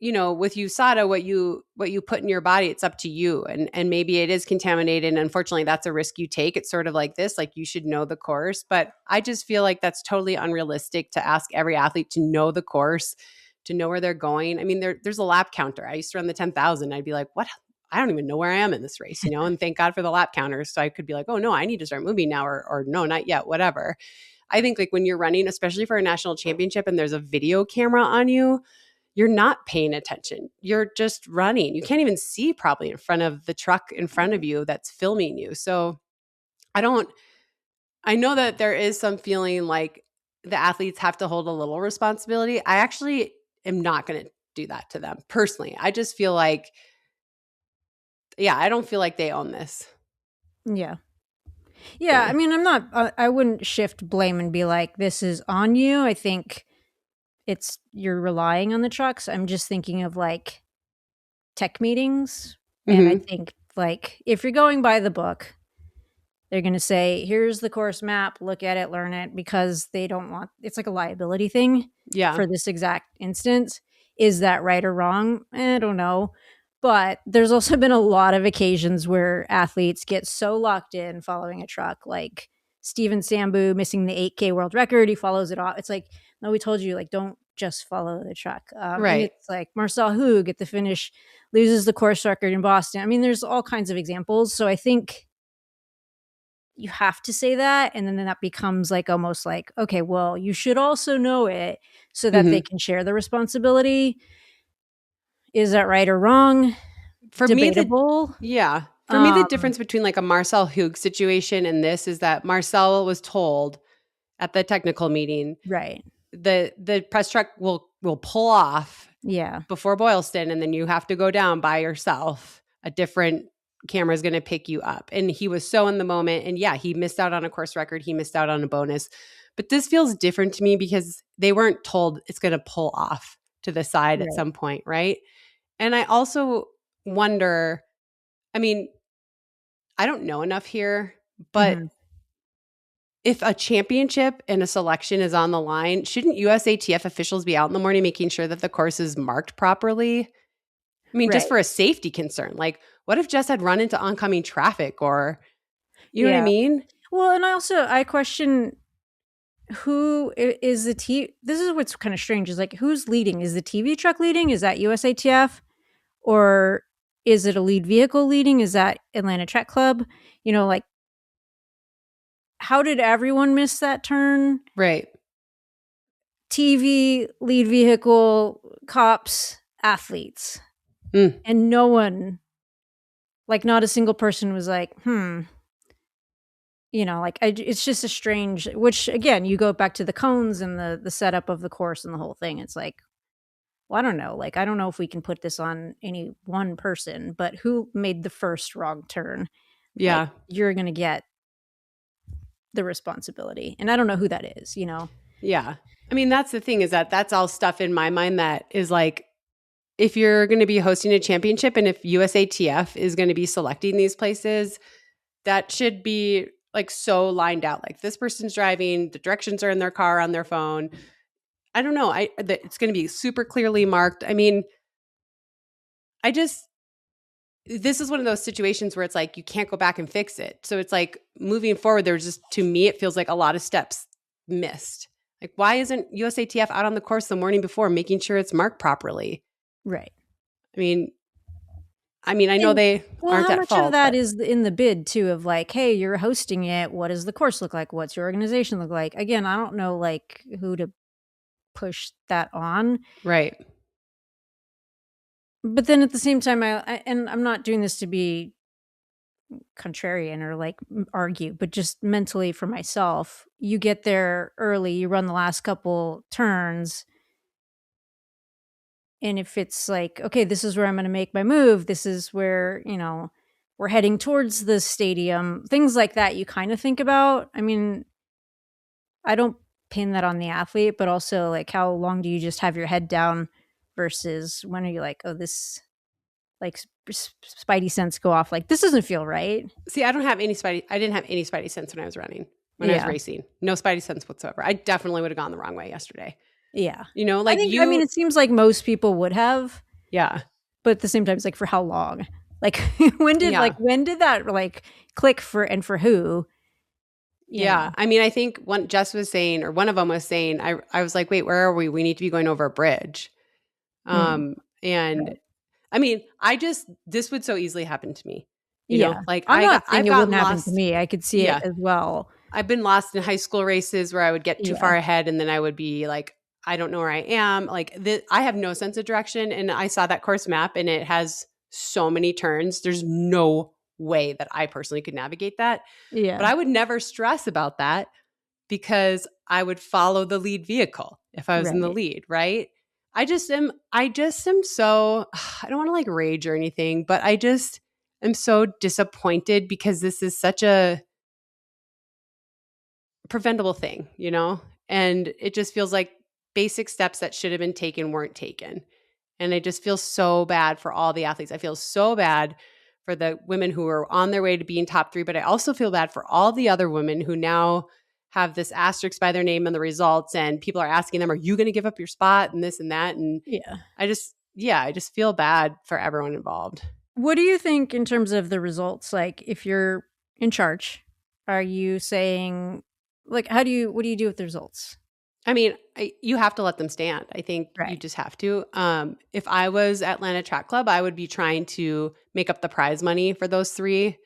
with USADA, what you put in your body, it's up to you. And maybe it is contaminated. And unfortunately, that's a risk you take. It's sort of like this, like you should know the course. But I just feel like that's totally unrealistic to ask every athlete to know the course, to know where they're going. I mean, there's a lap counter. I used to run the 10,000. I'd be like, what? I don't even know where I am in this race, and thank God for the lap counters. So I could be like, oh no, I need to start moving now, or no, not yet, whatever. I think like when you're running, especially for a national championship and there's a video camera on you, you're not paying attention. You're just running. You can't even see probably in front of the truck in front of you that's filming you. So I know that there is some feeling like the athletes have to hold a little responsibility. I actually am not going to do that to them personally. I just feel like, I don't feel like they own this. Yeah. I mean, I wouldn't shift blame and be like, this is on you. I think you're relying on the trucks. I'm just thinking of like tech meetings. And I think like if you're going by the book, they're going to say, here's the course map, look at it, learn it, because they don't want, it's like a liability thing for this exact instance. Is that right or wrong? I don't know. But there's also been a lot of occasions where athletes get so locked in following a truck, like Steven Sambu missing the 8K world record. He follows it off. It's like, no, we told you, like, don't just follow the truck. And it's like Marcel Hug at the finish loses the course record in Boston. I mean, there's all kinds of examples. So I think you have to say that. And then that becomes like almost like, okay, well, you should also know it so that they can share the responsibility. Is that right or wrong? For Debatable. For me, the difference between like a Marcel Hug situation and this is that Marcel was told at the technical meeting, right, the press truck will pull off before Boylston, and then you have to go down by yourself. A different camera is going to pick you up. And he was so in the moment. And he missed out on a course record. He missed out on a bonus. But this feels different to me because they weren't told it's going to pull off to the side at some point, right? And I also wonder, I mean, I don't know enough here, but if a championship and a selection is on the line, shouldn't USATF officials be out in the morning making sure that the course is marked properly? I mean, just for a safety concern. Like, what if Jess had run into oncoming traffic or, you know what I mean? Well, and I question who is the team. This is what's kind of strange is like, who's leading? Is the TV truck leading? Is that USATF? Or is it a lead vehicle leading? Is that Atlanta Track Club? Like, how did everyone miss that turn? Right. TV, lead vehicle, cops, athletes. And no one, like not a single person was like, like it's just a strange, which again, you go back to the cones and the setup of the course and the whole thing. It's like, well, I don't know. Like, I don't know if we can put this on any one person, but who made the first wrong turn? Like, Yeah. you're going to get the responsibility. And I don't know who that is, Yeah. I mean, that's the thing, is that that's all stuff in my mind that is like, if you're going to be hosting a championship and if USATF is going to be selecting these places, that should be like so lined out. Like, this person's driving, the directions are in their car on their phone. I don't know. It's going to be super clearly marked. I mean, this is one of those situations where it's like you can't go back and fix it. So it's like moving forward, there's just, to me, it feels like a lot of steps missed. Like, why isn't USATF out on the course the morning before making sure it's marked properly? Right. I mean, I know they aren't how at much fault. of that is in the bid too, of like, hey, you're hosting it. What does the course look like? What's your organization look like? Again, I don't know like who to push that on. Right. But then at the same time, and I'm not doing this to be contrarian or like argue, but just mentally for myself, you get there early, you run the last couple turns. And if it's like, okay, this is where I'm going to make my move, this is where, we're heading towards the stadium, things like that, you kind of think about. I mean, I don't pin that on the athlete, but also like, how long do you just have your head down versus when are you like, oh, this, like, spidey sense go off, like, this doesn't feel right. See, I didn't have any spidey sense when I was running, when I was racing. No spidey sense whatsoever. I definitely would have gone the wrong way yesterday. Yeah. Like, I mean, it seems like most people would have. Yeah. But at the same time, it's like, for how long? Like, when did that like click for who? Yeah. I mean, I think Jess was saying, or one of them was saying, I was like, wait, where are we? We need to be going over a bridge. And right. I mean, this would so easily happen to me. You know, like I'm not saying it wouldn't happen to me. I could see it as well. I've been lost in high school races where I would get too far ahead and then I would be like, I don't know where I am. Like, I have no sense of direction. And I saw that course map and it has so many turns. There's no way that I personally could navigate that. Yeah. But I would never stress about that because I would follow the lead vehicle if I was in the lead, right? I just am so, I don't want to like rage or anything, but I just am so disappointed because this is such a preventable thing, and it just feels like basic steps that should have been taken weren't taken. And I just feel so bad for all the athletes. I feel so bad for the women who are on their way to being top 3, but I also feel bad for all the other women who now have this asterisk by their name and the results, and people are asking them, are you going to give up your spot and this and that? And I just feel bad for everyone involved. What do you think in terms of the results? Like, if you're in charge, are you saying, like, what do you do with the results? I mean, you have to let them stand. I think you just have to. If I was Atlanta Track Club, I would be trying to make up the prize money for those 3.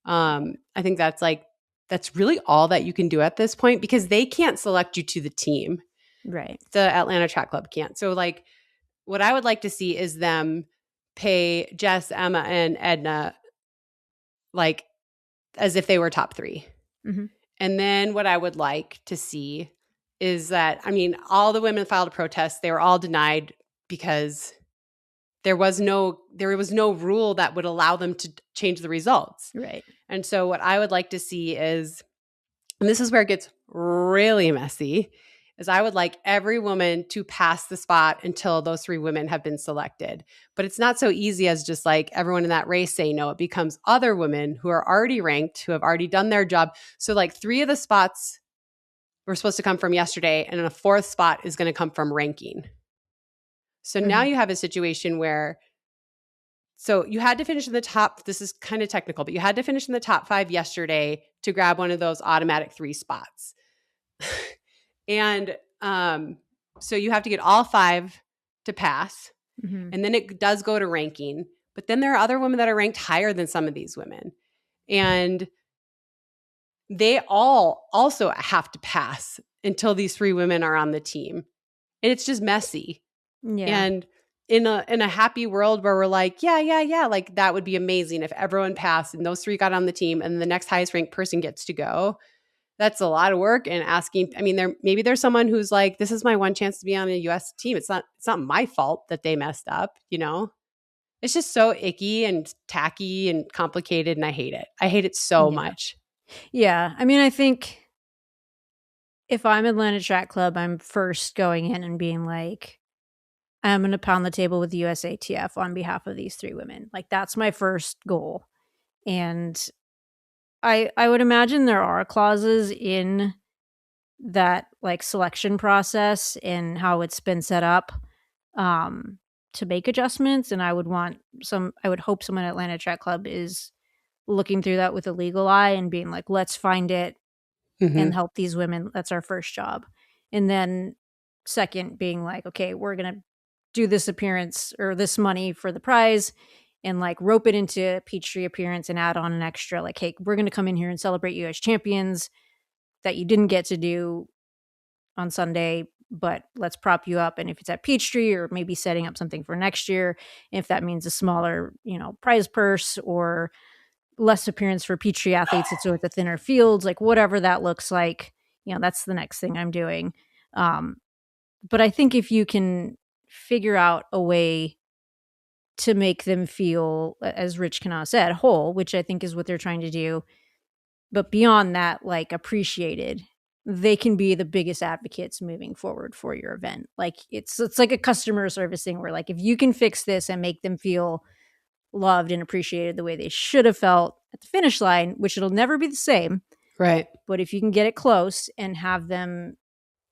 I think that's really all that you can do at this point because they can't select you to the team. Right. The Atlanta Track Club can't. So like, what I would like to see is them pay Jess, Emma, and Edna like as if they were top 3. Mm-hmm. And then what I would like to see is that, I mean, all the women filed a protest. They were all denied because there was no rule that would allow them to change the results. Right. And so what I would like to see is, and this is where it gets really messy, is I would like every woman to pass the spot until those 3 women have been selected. But it's not so easy as just like everyone in that race say no. It becomes other women who are already ranked, who have already done their job. So like 3 of the spots were supposed to come from yesterday, and then a 4th spot is going to come from ranking. So now you have a situation where, so you had to finish in the top, this is kind of technical, but you had to finish in the top 5 yesterday to grab one of those automatic 3 spots. And so you have to get all 5 to pass. Mm-hmm. And then it does go to ranking. But then there are other women that are ranked higher than some of these women. And they all also have to pass until these 3 women are on the team. And it's just messy. Yeah. And in a happy world where we're like, yeah, like that would be amazing if everyone passed and those 3 got on the team and the next highest ranked person gets to go. That's a lot of work and asking. I mean, maybe there's someone who's like, this is my one chance to be on a US team. It's not my fault that they messed up, you know? It's just so icky and tacky and complicated and I hate it. I hate it so Yeah. much. Yeah. I mean, I think if I'm Atlanta Track Club, I'm first going in and being like, I'm going to pound the table with the USATF on behalf of these 3 women. Like, that's my first goal. And I would imagine there are clauses in that like selection process and how it's been set up to make adjustments. And I would hope someone at Atlanta Track Club is looking through that with a legal eye and being like, let's find it and help these women. That's our first job. And then second being like, okay, we're going to do this appearance or this money for the prize and like rope it into Peachtree appearance and add on an extra like, hey, we're going to come in here and celebrate you as champions that you didn't get to do on Sunday, but let's prop you up. And if it's at Peachtree or maybe setting up something for next year, if that means a smaller, prize purse or less appearance for Peachtree athletes, so it's a thinner fields, like whatever that looks like, that's the next thing I'm doing. But I think if you can figure out a way to make them feel, as Rich Knaw said, whole, which I think is what they're trying to do, but beyond that, like appreciated, they can be the biggest advocates moving forward for your event. Like it's like a customer service thing where like if you can fix this and make them feel loved and appreciated the way they should have felt at the finish line, which it'll never be the same. Right. But if you can get it close and have them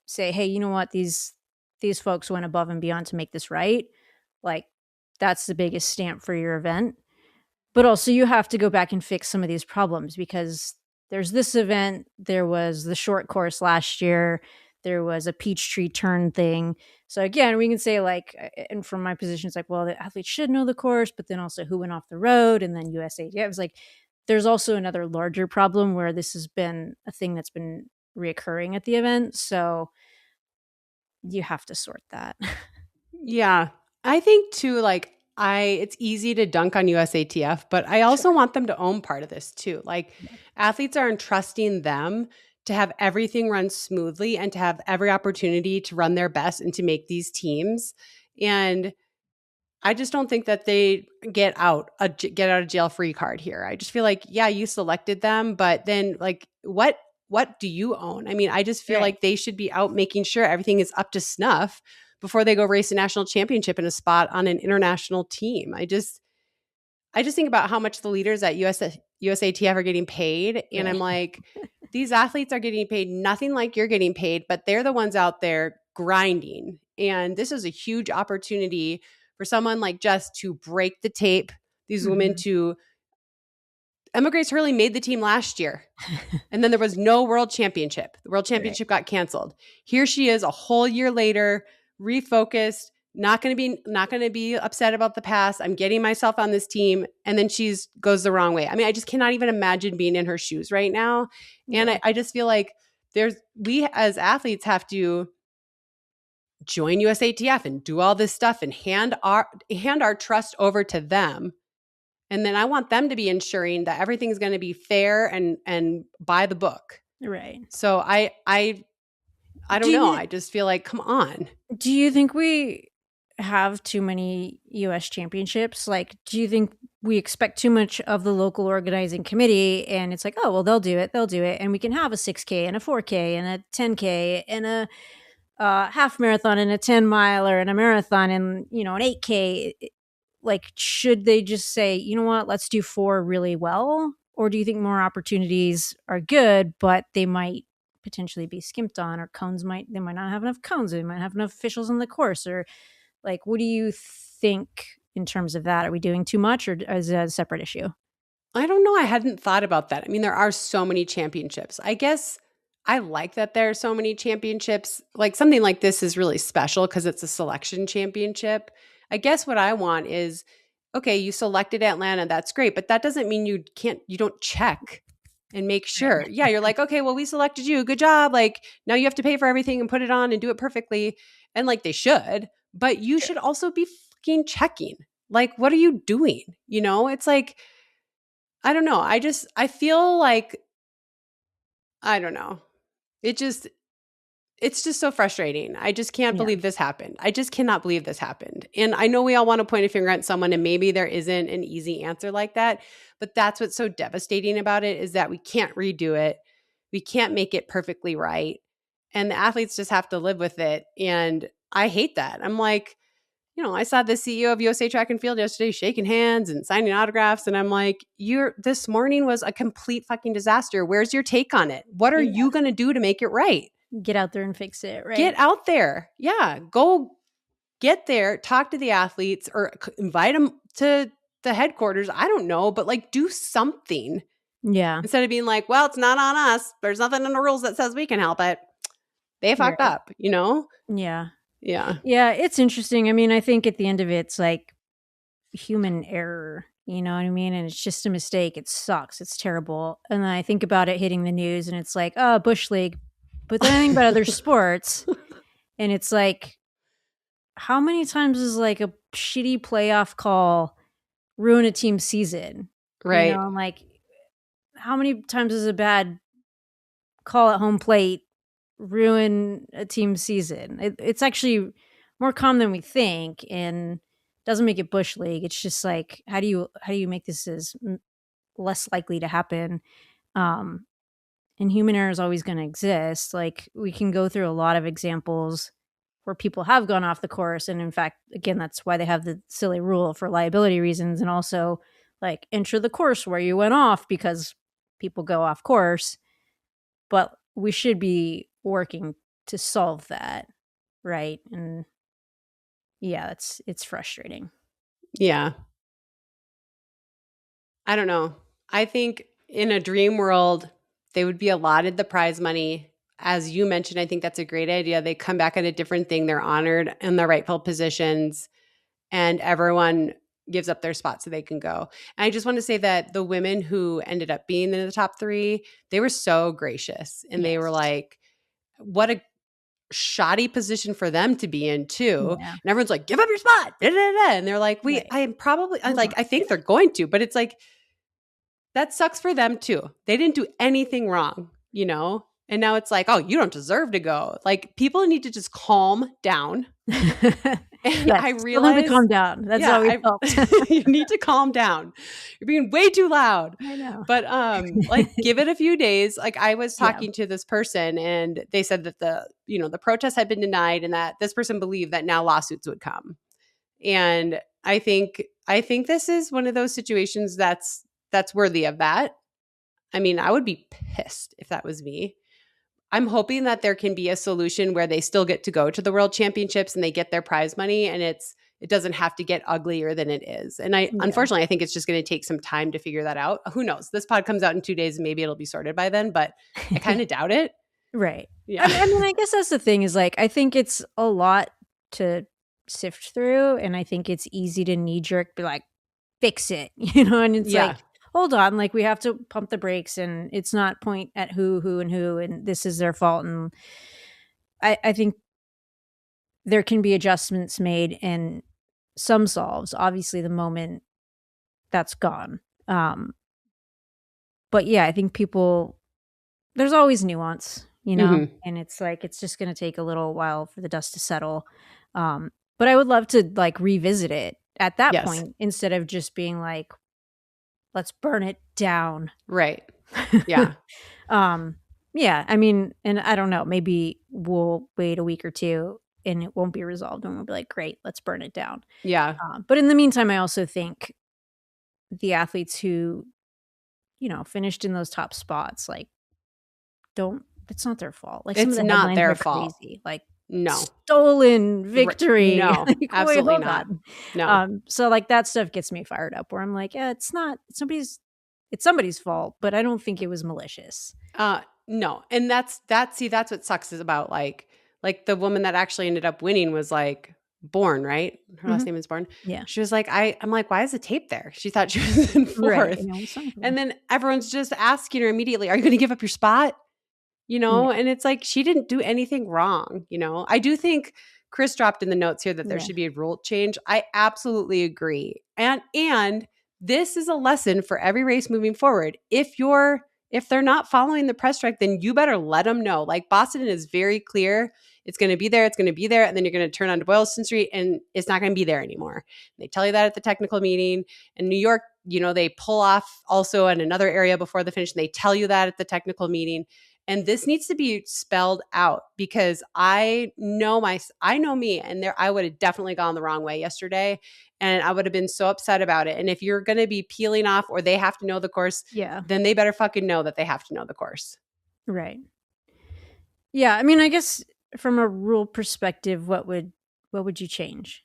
say, hey, you know what, these folks went above and beyond to make this right, like that's the biggest stamp for your event. But also you have to go back and fix some of these problems because there's this event, there was the short course last year, there was a Peachtree turn thing. So again, we can say like, and from my position, it's like, well, the athletes should know the course, but then also who went off the road and then USA. Yeah, it was like, there's also another larger problem where this has been a thing that's been reoccurring at the event. So you have to sort that. Yeah. I think too, like it's easy to dunk on USATF, but I also want them to own part of this too. Like athletes are entrusting them to have everything run smoothly and to have every opportunity to run their best and to make these teams. And I just don't think that they get out of jail free card here. I just feel like, yeah, you selected them, but then like what do you own? I mean, I just feel like they should be out making sure everything is up to snuff before they go race a national championship in a spot on an international team. I just think about how much the leaders at USATF are getting paid. And I'm like, these athletes are getting paid nothing like you're getting paid, but they're the ones out there grinding. And this is a huge opportunity for someone like Jess to break the tape. These women to Emma Grace Hurley made the team last year. And then there was no world championship. The world championship got canceled. Here she is a whole year later, refocused, not going to be upset about the past. I'm getting myself on this team. And then goes the wrong way. I mean, I just cannot even imagine being in her shoes right now. And I just feel like we as athletes have to join USATF and do all this stuff and hand our trust over to them. And then I want them to be ensuring that everything's going to be fair and by the book. Right. So I don't know. I just feel like, come on. Do you think we have too many US championships? Like, do you think we expect too much of the local organizing committee and it's like, oh, well, they'll do it. And we can have a 6K and a 4K and a 10K and a half marathon and a 10 miler and a marathon and, an 8K. Like, should they just say, you know what, let's do 4 really well? Or do you think more opportunities are good, but they might potentially be skimped on, or they might not have enough cones, they might have enough officials on the course, or like, what do you think in terms of that? Are we doing too much, or is it a separate issue? I don't know. I hadn't thought about that. I mean, there are so many championships. I guess I like that there are so many championships. Like something like this is really special because it's a selection championship. I guess what I want is, okay, you selected Atlanta, that's great, but that doesn't mean you don't check and make sure. Yeah, you're like, okay, well, we selected you, good job. Like now you have to pay for everything and put it on and do it perfectly. And like they should, but you should also be fucking checking. Like, what are you doing? You know, it's like, I don't know. I feel like, I don't know. It's just so frustrating. I just can't believe this happened. I just cannot believe this happened. And I know we all want to point a finger at someone, and maybe there isn't an easy answer like that. But that's what's so devastating about it, is that we can't redo it. We can't make it perfectly right. And the athletes just have to live with it. And I hate that. I'm like, I saw the CEO of USA Track and Field yesterday shaking hands and signing autographs. And I'm like, this morning was a complete fucking disaster. Where's your take on it? What are you going to do to make it right? Get out there and fix it, right? Get out there. Yeah. Go get there, talk to the athletes, or invite them to the headquarters. I don't know, but like, do something. Yeah. Instead of being like, well, it's not on us. There's nothing in the rules that says we can help it. They fucked up, Yeah. Yeah. Yeah. It's interesting. I mean, I think at the end of it, it's like human error. You know what I mean? And it's just a mistake. It sucks. It's terrible. And then I think about it hitting the news, and it's like, oh, Bush League. But then I think about other sports, and it's like, how many times is like a shitty playoff call ruin a team's season? Right. Like, how many times is a bad call at home plate ruin a team's season? It's actually more common than we think, and doesn't make it Bush League. It's just like, how do you make this as less likely to happen? And human error is always going to exist. Like, we can go through a lot of examples where people have gone off the course. And in fact, again, that's why they have the silly rule for liability reasons. And also, like, enter the course where you went off, because people go off course. But we should be working to solve that, right? And yeah, it's frustrating. Yeah. I don't know. I think in a dream world, they would be allotted the prize money. As you mentioned, I think that's a great idea. They come back at a different thing. They're honored in their rightful positions, and everyone gives up their spot so they can go. And I just want to say that the women who ended up being in the top 3, they were so gracious. And they were like, what a shoddy position for them to be in too. Yeah. And everyone's like, give up your spot. Da, da, da. And they're like, I am probably like, I think they're going to, but it's like, that sucks for them too. They didn't do anything wrong, And now it's like, oh, you don't deserve to go. Like, people need to just calm down. And I realize, to calm down. That's how we felt. You need to calm down. You're being way too loud. I know. But like, give it a few days. Like, I was talking to this person, and they said that the protest had been denied, and that this person believed that now lawsuits would come. And I think this is one of those situations that's worthy of that. I mean, I would be pissed if that was me. I'm hoping that there can be a solution where they still get to go to the World Championships and they get their prize money, and it doesn't have to get uglier than it is. And unfortunately, I think it's just going to take some time to figure that out. Who knows? This pod comes out in 2 days, and maybe it'll be sorted by then, but I kind of doubt it. Right. Yeah. I mean, I guess that's the thing, is like, I think it's a lot to sift through, and I think it's easy to knee jerk, be like, fix it, and it's like, hold on, like, we have to pump the brakes, and it's not point at who, and this is their fault. And I think there can be adjustments made and some solves, obviously, the moment that's gone. But yeah, I think there's always nuance, and it's like, it's just going to take a little while for the dust to settle. But I would love to like revisit it at that point, instead of just being like, let's burn it down. Right. Yeah. Yeah. I mean, and I don't know, maybe we'll wait a week or two and it won't be resolved, and we'll be like, great, let's burn it down. Yeah. But in the meantime, I also think the athletes who, finished in those top spots, like, it's not their fault. Like, it's not their fault. Crazy. Like, no, stolen victory. No, like, absolutely not. No. So like, that stuff gets me fired up, where I'm like, yeah, it's somebody's fault, but I don't think it was malicious. No. And that's what sucks, is about like the woman that actually ended up winning was like Bourne, right? Her last name is Bourne. Yeah. She was like, I'm like, why is the tape there? She thought she was in fourth. Right. And then everyone's just asking her immediately, are you going to give up your spot? And it's like, she didn't do anything wrong. I do think Chris dropped in the notes here that there Yeah. should be a rule change. I absolutely agree. And this is a lesson for every race moving forward. If they're not following the press track, then you better let them know. Like Boston is very clear. It's going to be there. It's going to be there. And then you're going to turn onto Boylston Street and it's not going to be there anymore. They tell you that at the technical meeting. In New York, they pull off also in another area before the finish. And they tell you that at the technical meeting. And this needs to be spelled out because I know me, and I would have definitely gone the wrong way yesterday. And I would have been so upset about it. And if you're going to be peeling off or they have to know the course, then they better fucking know that they have to know the course. Right. Yeah. I mean, I guess from a rule perspective, what would you change?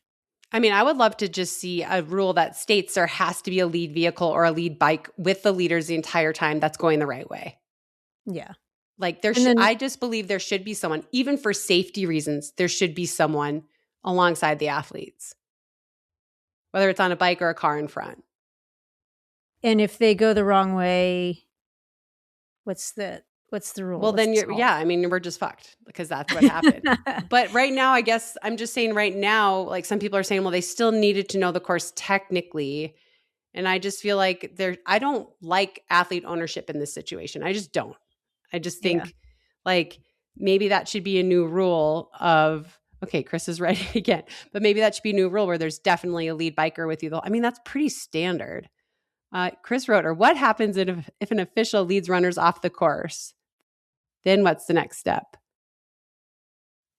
I mean, I would love to just see a rule that states there has to be a lead vehicle or a lead bike with the leaders the entire time that's going the right way. Yeah. Like I just believe there should be someone, even for safety reasons, there should be someone alongside the athletes, whether it's on a bike or a car in front. And if they go the wrong way, what's the rule? Well, then we're just fucked because that's what happened. But right now, I guess I'm just saying right now, like some people are saying, well, they still needed to know the course technically. And I just feel like I don't like athlete ownership in this situation. I just don't. I just think like maybe that should be a new rule of, okay, Chris is writing again, but maybe that should be a new rule where there's definitely a lead biker with you. I mean, that's pretty standard. Chris wrote, or what happens if an official leads runners off the course? Then what's the next step?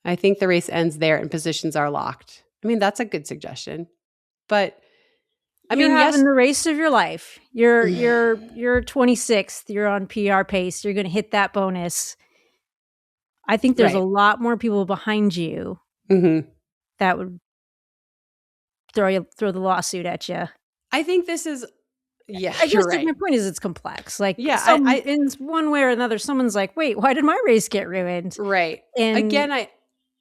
I think the race ends there and positions are locked. I mean, that's a good suggestion. But you're having the race of your life. You're 26th. You're on PR pace. You're going to hit that bonus. I think there's a lot more people behind you that would throw the lawsuit at you. I think this is, I guess my point is it's complex. Like, in one way or another, someone's like, wait, why did my race get ruined? Right. And again,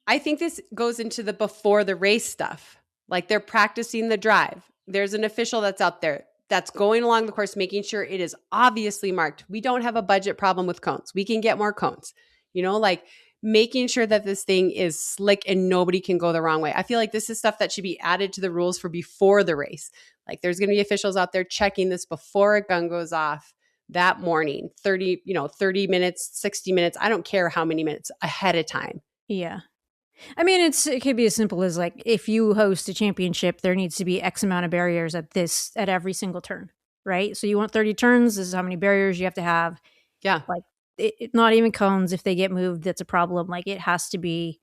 I think this goes into the before the race stuff. Like they're practicing the drive. There's an official that's out there that's going along the course, making sure it is obviously marked. We don't have a budget problem with cones. We can get more cones, like making sure that this thing is slick and nobody can go the wrong way. I feel like this is stuff that should be added to the rules for before the race. Like there's going to be officials out there checking this before a gun goes off that morning, 30 minutes, 60 minutes. I don't care how many minutes ahead of time. Yeah. I mean, it could be as simple as like, if you host a championship, there needs to be X amount of barriers at every single turn, right? So you want 30 turns. This is how many barriers you have to have. Yeah. Like not even cones. If they get moved, that's a problem. Like it has to be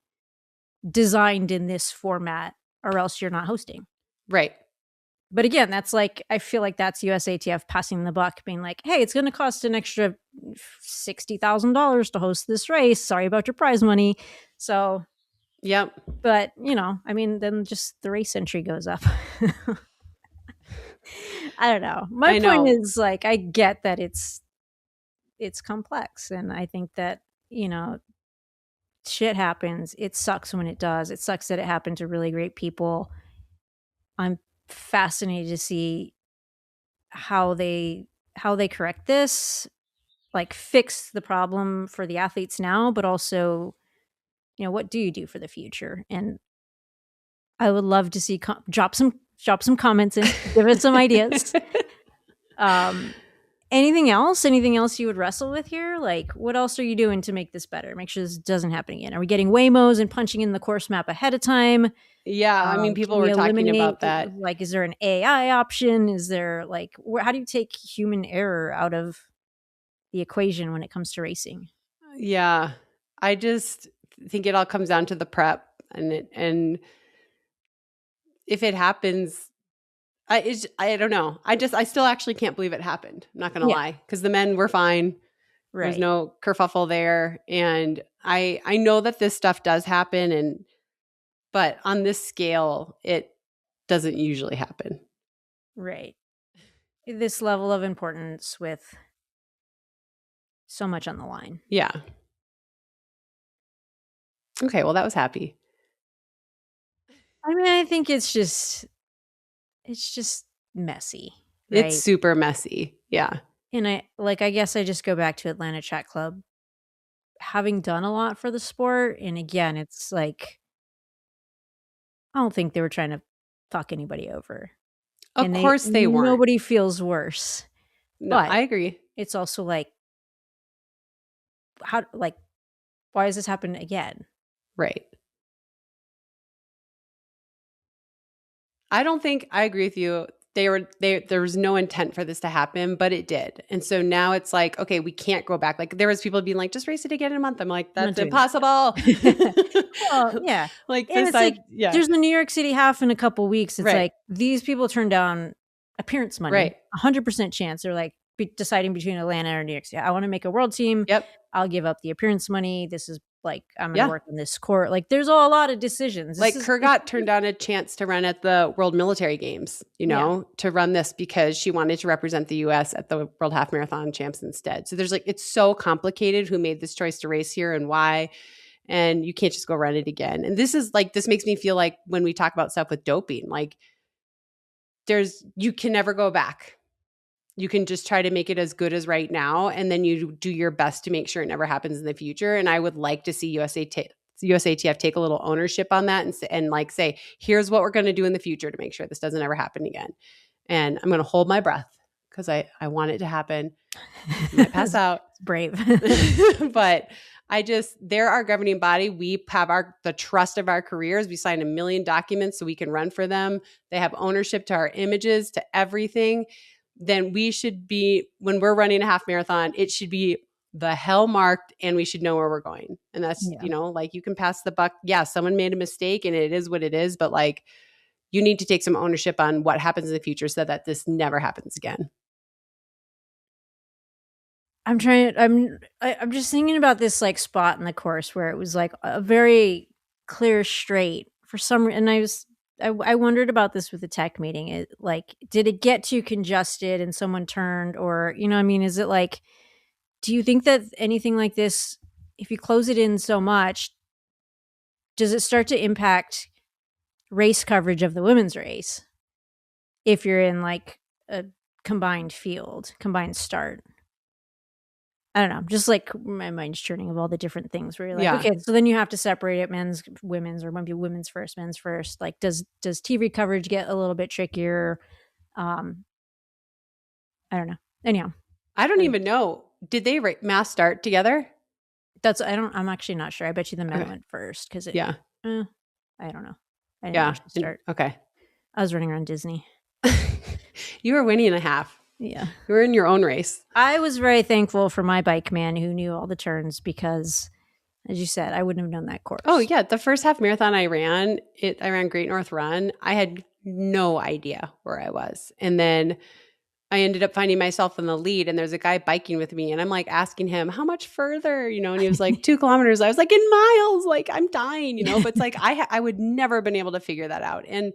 designed in this format or else you're not hosting. Right. But again, that's like, I feel like that's USATF passing the buck, being like, hey, it's going to cost an extra $60,000 to host this race. Sorry about your prize money. So, yep. But, I mean, then just the race entry goes up. I don't know. My point is like, I get that it's complex. And I think that, shit happens. It sucks when it does. It sucks that it happened to really great people. I'm fascinated to see how they correct this, like fix the problem for the athletes now, but also, what do you do for the future? And I would love to see drop some comments in, give us some ideas. Anything else you would wrestle with here? Like, what else are you doing to make this better? Make sure this doesn't happen again. Are we getting Waymos and punching in the course map ahead of time? Yeah, I mean, people were talking about that. Like, is there an AI option? Is there like, how do you take human error out of the equation when it comes to racing? Yeah, I just think it all comes down to the prep, and if it happens, I don't know. I still actually can't believe it happened. I'm not gonna lie, because the men were fine. Right. There's no kerfuffle there, and I know that this stuff does happen, but on this scale, it doesn't usually happen. Right. This level of importance with so much on the line. Yeah. Okay, well, that was happy. I mean, I think it's just messy. Right? It's super messy. Yeah. And I guess I just go back to Atlanta Track Club, having done a lot for the sport. And again, it's like, I don't think they were trying to fuck anybody over. Of course they weren't. Nobody feels worse. No, But I agree. it's also like, why does this happen again? Right. I agree with you. There was no intent for this to happen, but it did. And so now it's like, okay, we can't go back. Like there was people being like, just race it again in a month. I'm like, that's impossible. Well, yeah. Like and it's like, yeah. There's the New York City half in a couple weeks. It's Right. like these people turn down appearance money. Right. 100% chance. They're like deciding between Atlanta or New York City. I want to make a world team. Yep. I'll give up the appearance money. This is like, I'm going to work in this court. Like there's a lot of decisions. Like Kurgat turned down a chance to run at the World Military Games, to run this because she wanted to represent the U.S. at the World Half Marathon Champs instead. So there's it's so complicated who made this choice to race here and why. And you can't just go run it again. And this makes me feel like when we talk about stuff with doping, like you can never go back. You can just try to make it as good as right now. And then you do your best to make sure it never happens in the future. And I would like to see USATF take a little ownership on that and say, here's what we're going to do in the future to make sure this doesn't ever happen again. And I'm going to hold my breath because I want it to happen. I might pass out. Brave. But they're our governing body. We have the trust of our careers. We signed 1 million documents so we can run for them. They have ownership to our images, to everything. Then we should be, when we're running a half marathon, it should be the hell marked and we should know where we're going. And that's, you can pass the buck. Yeah, someone made a mistake and it is what it is. But you need to take some ownership on what happens in the future so that this never happens again. I'm just thinking about this spot in the course where it was a very clear straight for some reason. And I wondered about this with the tech meeting. Did it get too congested and someone turned, or is it do you think that anything like this, if you close it in so much, does it start to impact race coverage of the women's race if you're in a combined start? I don't know. Just my mind's churning of all the different things where you're okay, so then you have to separate it, men's, women's, or maybe women's first, men's first. Does TV coverage get a little bit trickier? I don't know. Anyhow, I don't even know. Did they mass start together? I'm actually not sure. I bet you the men went first because I don't know. I didn't actually start. Okay. I was running around Disney. You were winning a half. Yeah. You were in your own race. I was very thankful for my bike man who knew all the turns because, as you said, I wouldn't have known that course. Oh, yeah. The first half marathon I ran Great North Run. I had no idea where I was. And then I ended up finding myself in the lead and there's a guy biking with me and I'm asking him, how much further? And he was 2 kilometers. I was in miles, I'm dying, but it's I would never have been able to figure that out. And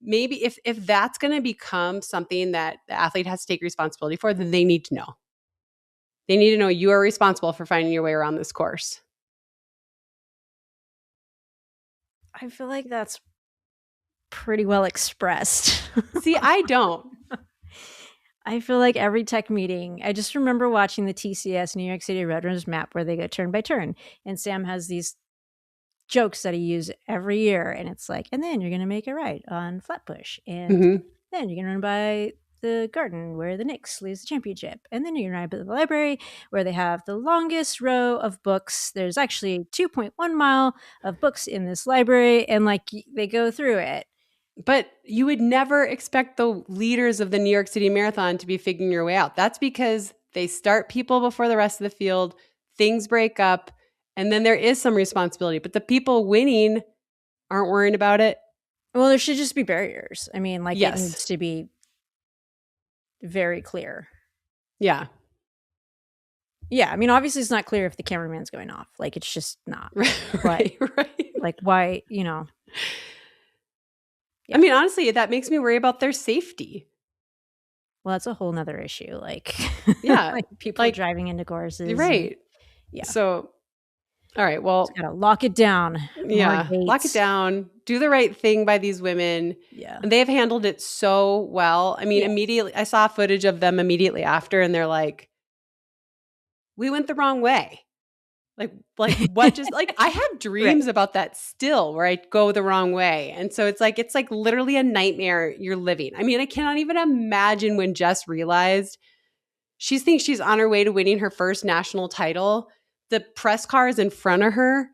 maybe if that's going to become something that the athlete has to take responsibility for, then they need to know. They need to know you are responsible for finding your way around this course. I feel like that's pretty well expressed. See, I don't. I feel like every tech meeting, I just remember watching the TCS New York City Roadrunners map where they go turn by turn. And Sam has these jokes that he uses every year. And it's and then you're going to make a right on Flatbush. And then you're going to run by the garden where the Knicks lose the championship. And then you're going to run by the library where they have the longest row of books. There's actually 2.1 mile of books in this library. And they go through it. But you would never expect the leaders of the New York City Marathon to be figuring your way out. That's because they start people before the rest of the field, things break up, and then there is some responsibility. But the people winning aren't worrying about it. Well, there should just be barriers. I mean, yes. It needs to be very clear. Yeah. Yeah, I mean, obviously it's not clear if the cameraman's going off. It's just not. Right. Why, Yeah. I mean, honestly, that makes me worry about their safety. Well, that's a whole nother issue. Yeah. People driving into courses. Right. Yeah. So, all right. Well, just gotta lock it down. Yeah. Lock it down. Do the right thing by these women. Yeah. And they have handled it so well. I mean, immediately, I saw footage of them immediately after, and they're we went the wrong way. Like what just like I have dreams about that still where I go the wrong way. And so it's like literally a nightmare you're living. I mean, I cannot even imagine when Jess realized she thinks she's on her way to winning her first national title. The press car is in front of her.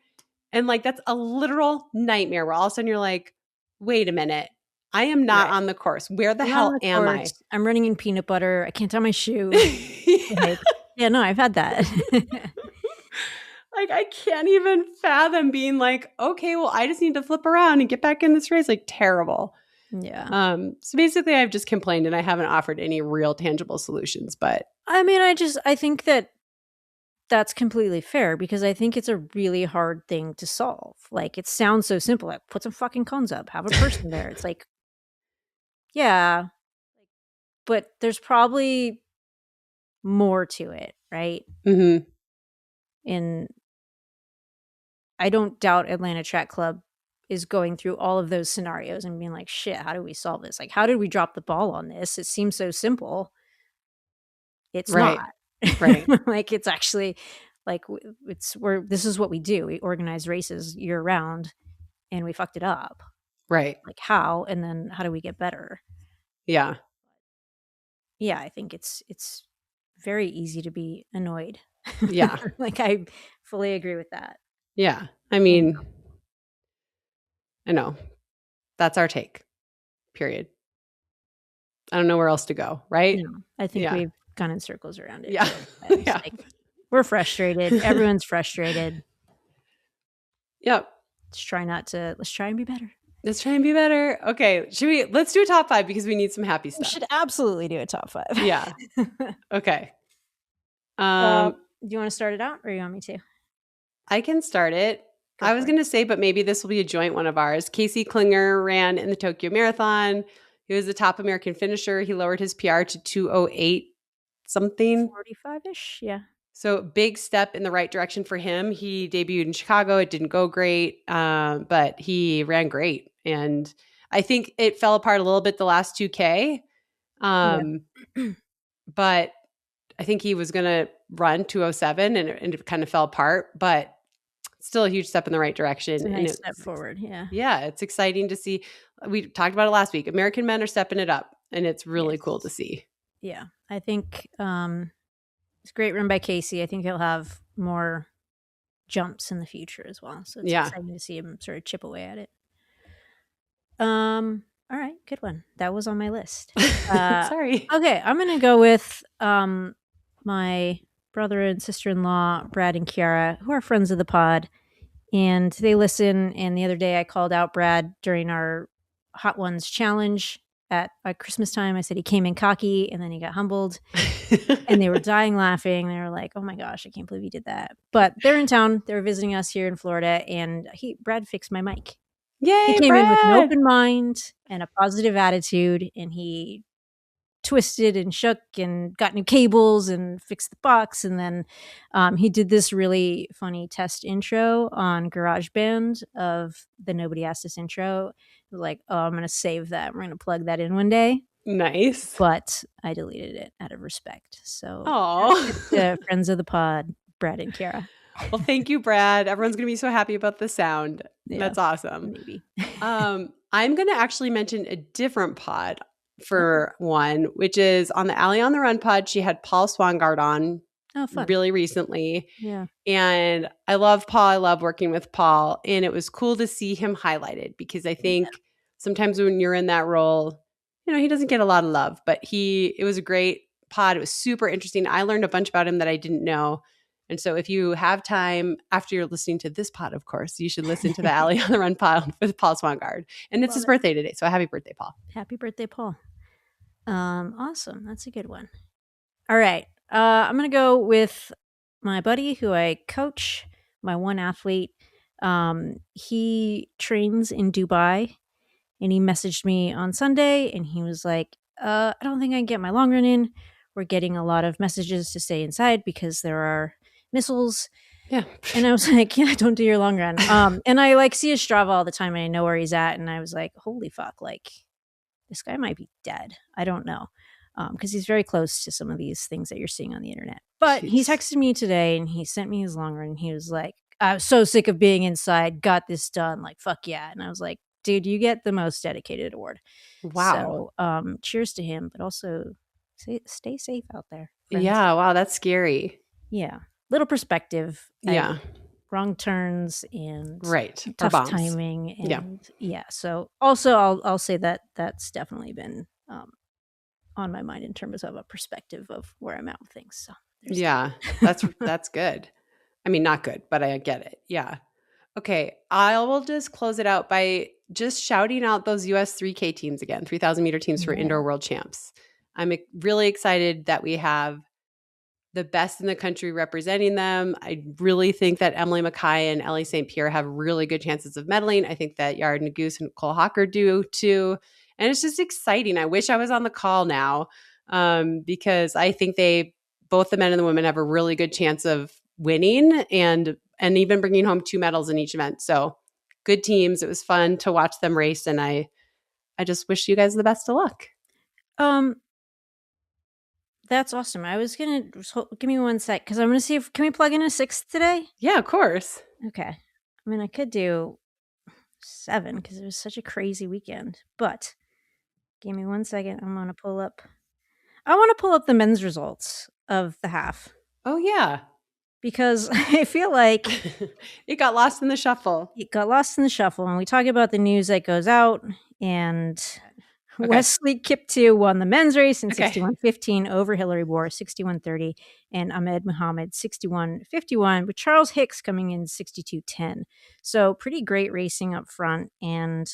And like that's a literal nightmare where all of a sudden you're like, wait a minute. I am not on the course. Where the hell am I? I'm running in peanut butter. I can't tie my shoe. Yeah. Yeah, no, I've had that. Like I can't even fathom being like, okay, well, I just need to flip around and get back in this race. Like terrible. Yeah. So basically I've just complained and I haven't offered any real tangible solutions, but I mean, I think that that's completely fair because I think it's a really hard thing to solve. Like it sounds so simple. Like put some fucking cones up, have a person there. It's like, yeah, but there's probably more to it, right? mm-hmm. And I don't doubt Atlanta Track Club is going through all of those scenarios and being like, shit, how do we solve this? Like, how did we drop the ball on this? It seems so simple. It's not. Right. Like, it's actually like, this is what we do. We organize races year round and we fucked it up. Right. Like, how? And then how do we get better? Yeah. Yeah, I think it's very easy to be annoyed. Yeah. Like, I fully agree with that. Yeah. I mean, I know. That's our take. Period. I don't know where else to go, right? No, I think we've gone in circles around it. Yeah. Yeah. Like, we're frustrated. Everyone's frustrated. Yep. Let's try and be better. Let's try and be better. Okay. Let's do a top 5 because we need some happy stuff. We should absolutely do a top 5. Yeah. Okay. Do you want to start it out or you want me to? I can start it. I was going to say, but maybe this will be a joint one of ours. Casey Klinger ran in the Tokyo Marathon. He was the top American finisher. He lowered his PR to 2:08 something. 45-ish, yeah. So big step in the right direction for him. He debuted in Chicago. It didn't go great, but he ran great. And I think it fell apart a little bit the last 2K. But I think he was going to run 2:07 and it kind of fell apart. But still a huge step in the right direction. It's a nice step forward, yeah. Yeah, it's exciting to see. We talked about it last week. American men are stepping it up, and it's really cool to see. Yeah, I think it's a great run by Casey. I think he'll have more jumps in the future as well. So it's exciting to see him sort of chip away at it. All right, good one. That was on my list. Sorry. Okay, I'm going to go with my brother and sister-in-law, Brad and Kiara, who are friends of the pod. And they listen. And the other day I called out Brad during our Hot Ones challenge at Christmas time. I said he came in cocky and then he got humbled. And they were dying laughing. They were like, oh my gosh, I can't believe he did that. But they're in town. They're visiting us here in Florida. And Brad fixed my mic. Yay, he came Brad! in with an open mind and a positive attitude. And he twisted and shook and got new cables and fixed the box. And then he did this really funny test intro on GarageBand of the Nobody Asked Us intro. Like, oh, I'm going to save that. We're going to plug that in one day. Nice. But I deleted it out of respect. So, friends of the pod, Brad and Kiara. Well, thank you, Brad. Everyone's going to be so happy about the sound. Yeah, that's awesome. Maybe. I'm going to actually mention a different pod for one, which is on the Alley on the Run pod. She had Paul Swangard on really recently. Yeah. And I love Paul. I love working with Paul. And it was cool to see him highlighted because I think sometimes when you're in that role, he doesn't get a lot of love, but it was a great pod. It was super interesting. I learned a bunch about him that I didn't know. And so if you have time after you're listening to this pod, of course, you should listen to the Alley on the Run pod with Paul Swangard. And it's his birthday today. So happy birthday, Paul. Happy birthday, Paul. Awesome. That's a good one. All right. I'm going to go with my buddy who I coach, my one athlete. He trains in Dubai and he messaged me on Sunday and he was like, I don't think I can get my long run in. We're getting a lot of messages to stay inside because there are missiles. Yeah. And I was like, yeah, don't do your long run. And I see his Strava all the time and I know where he's at. And I was like, holy fuck, this guy might be dead. I don't know. because he's very close to some of these things that you're seeing on the internet. But he Jeez. texted me today and he sent me his long run. He was like, I was so sick of being inside, got this done, like, fuck yeah. And I was like, dude, you get the most dedicated award. Wow. So cheers to him, but also stay safe out there, friends. Yeah. Wow. That's scary. Yeah. Little perspective. Yeah. Wrong turns and Right. tough bombs. timing. And yeah. So also I'll say that that's definitely been on my mind in terms of a perspective of where I'm at with things. So yeah, that's good. I mean, not good, but I get it. Yeah. Okay. I will just close it out by just shouting out those US 3K teams again, 3,000 meter teams for indoor world champs. I'm really excited that we have the best in the country representing them. I really think that Emily Mackay and Ellie St. Pierre have really good chances of medaling. I think that Yard Nagoose and Cole Hawker do too. And it's just exciting. I wish I was on the call now because I think both the men and the women have a really good chance of winning and even bringing home 2 medals in each event. So good teams. It was fun to watch them race. And I just wish you guys the best of luck. That's awesome. I was going to give me one sec because I'm going to see can we plug in a 6th today? Yeah, of course. Okay. I mean, I could do 7 because it was such a crazy weekend, but give me one second. I want to pull up the men's results of the half. Oh, yeah. Because I feel like it got lost in the shuffle. And we talk about the news that goes out and Wesley Kiptoo won the men's race in 61.15 over Hillary Bohr 61.30 and Ahmed Muhammad 61.51 with Charles Hicks coming in 62.10. So pretty great racing up front. And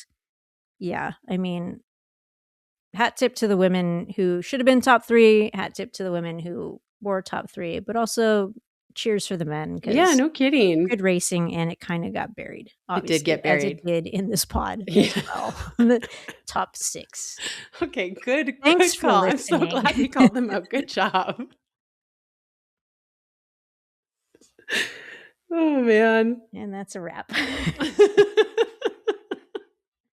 yeah, I mean, hat tip to the women who should have been top 3, hat tip to the women who were top 3, but also cheers for the men. Yeah, no kidding. Good racing, and it kind of got buried. Obviously, it did get buried. As it did in this pod as well. The top 6. Okay, good. Thanks good for call. listening. I'm so glad you called them out. Good job. Oh, man. And that's a wrap.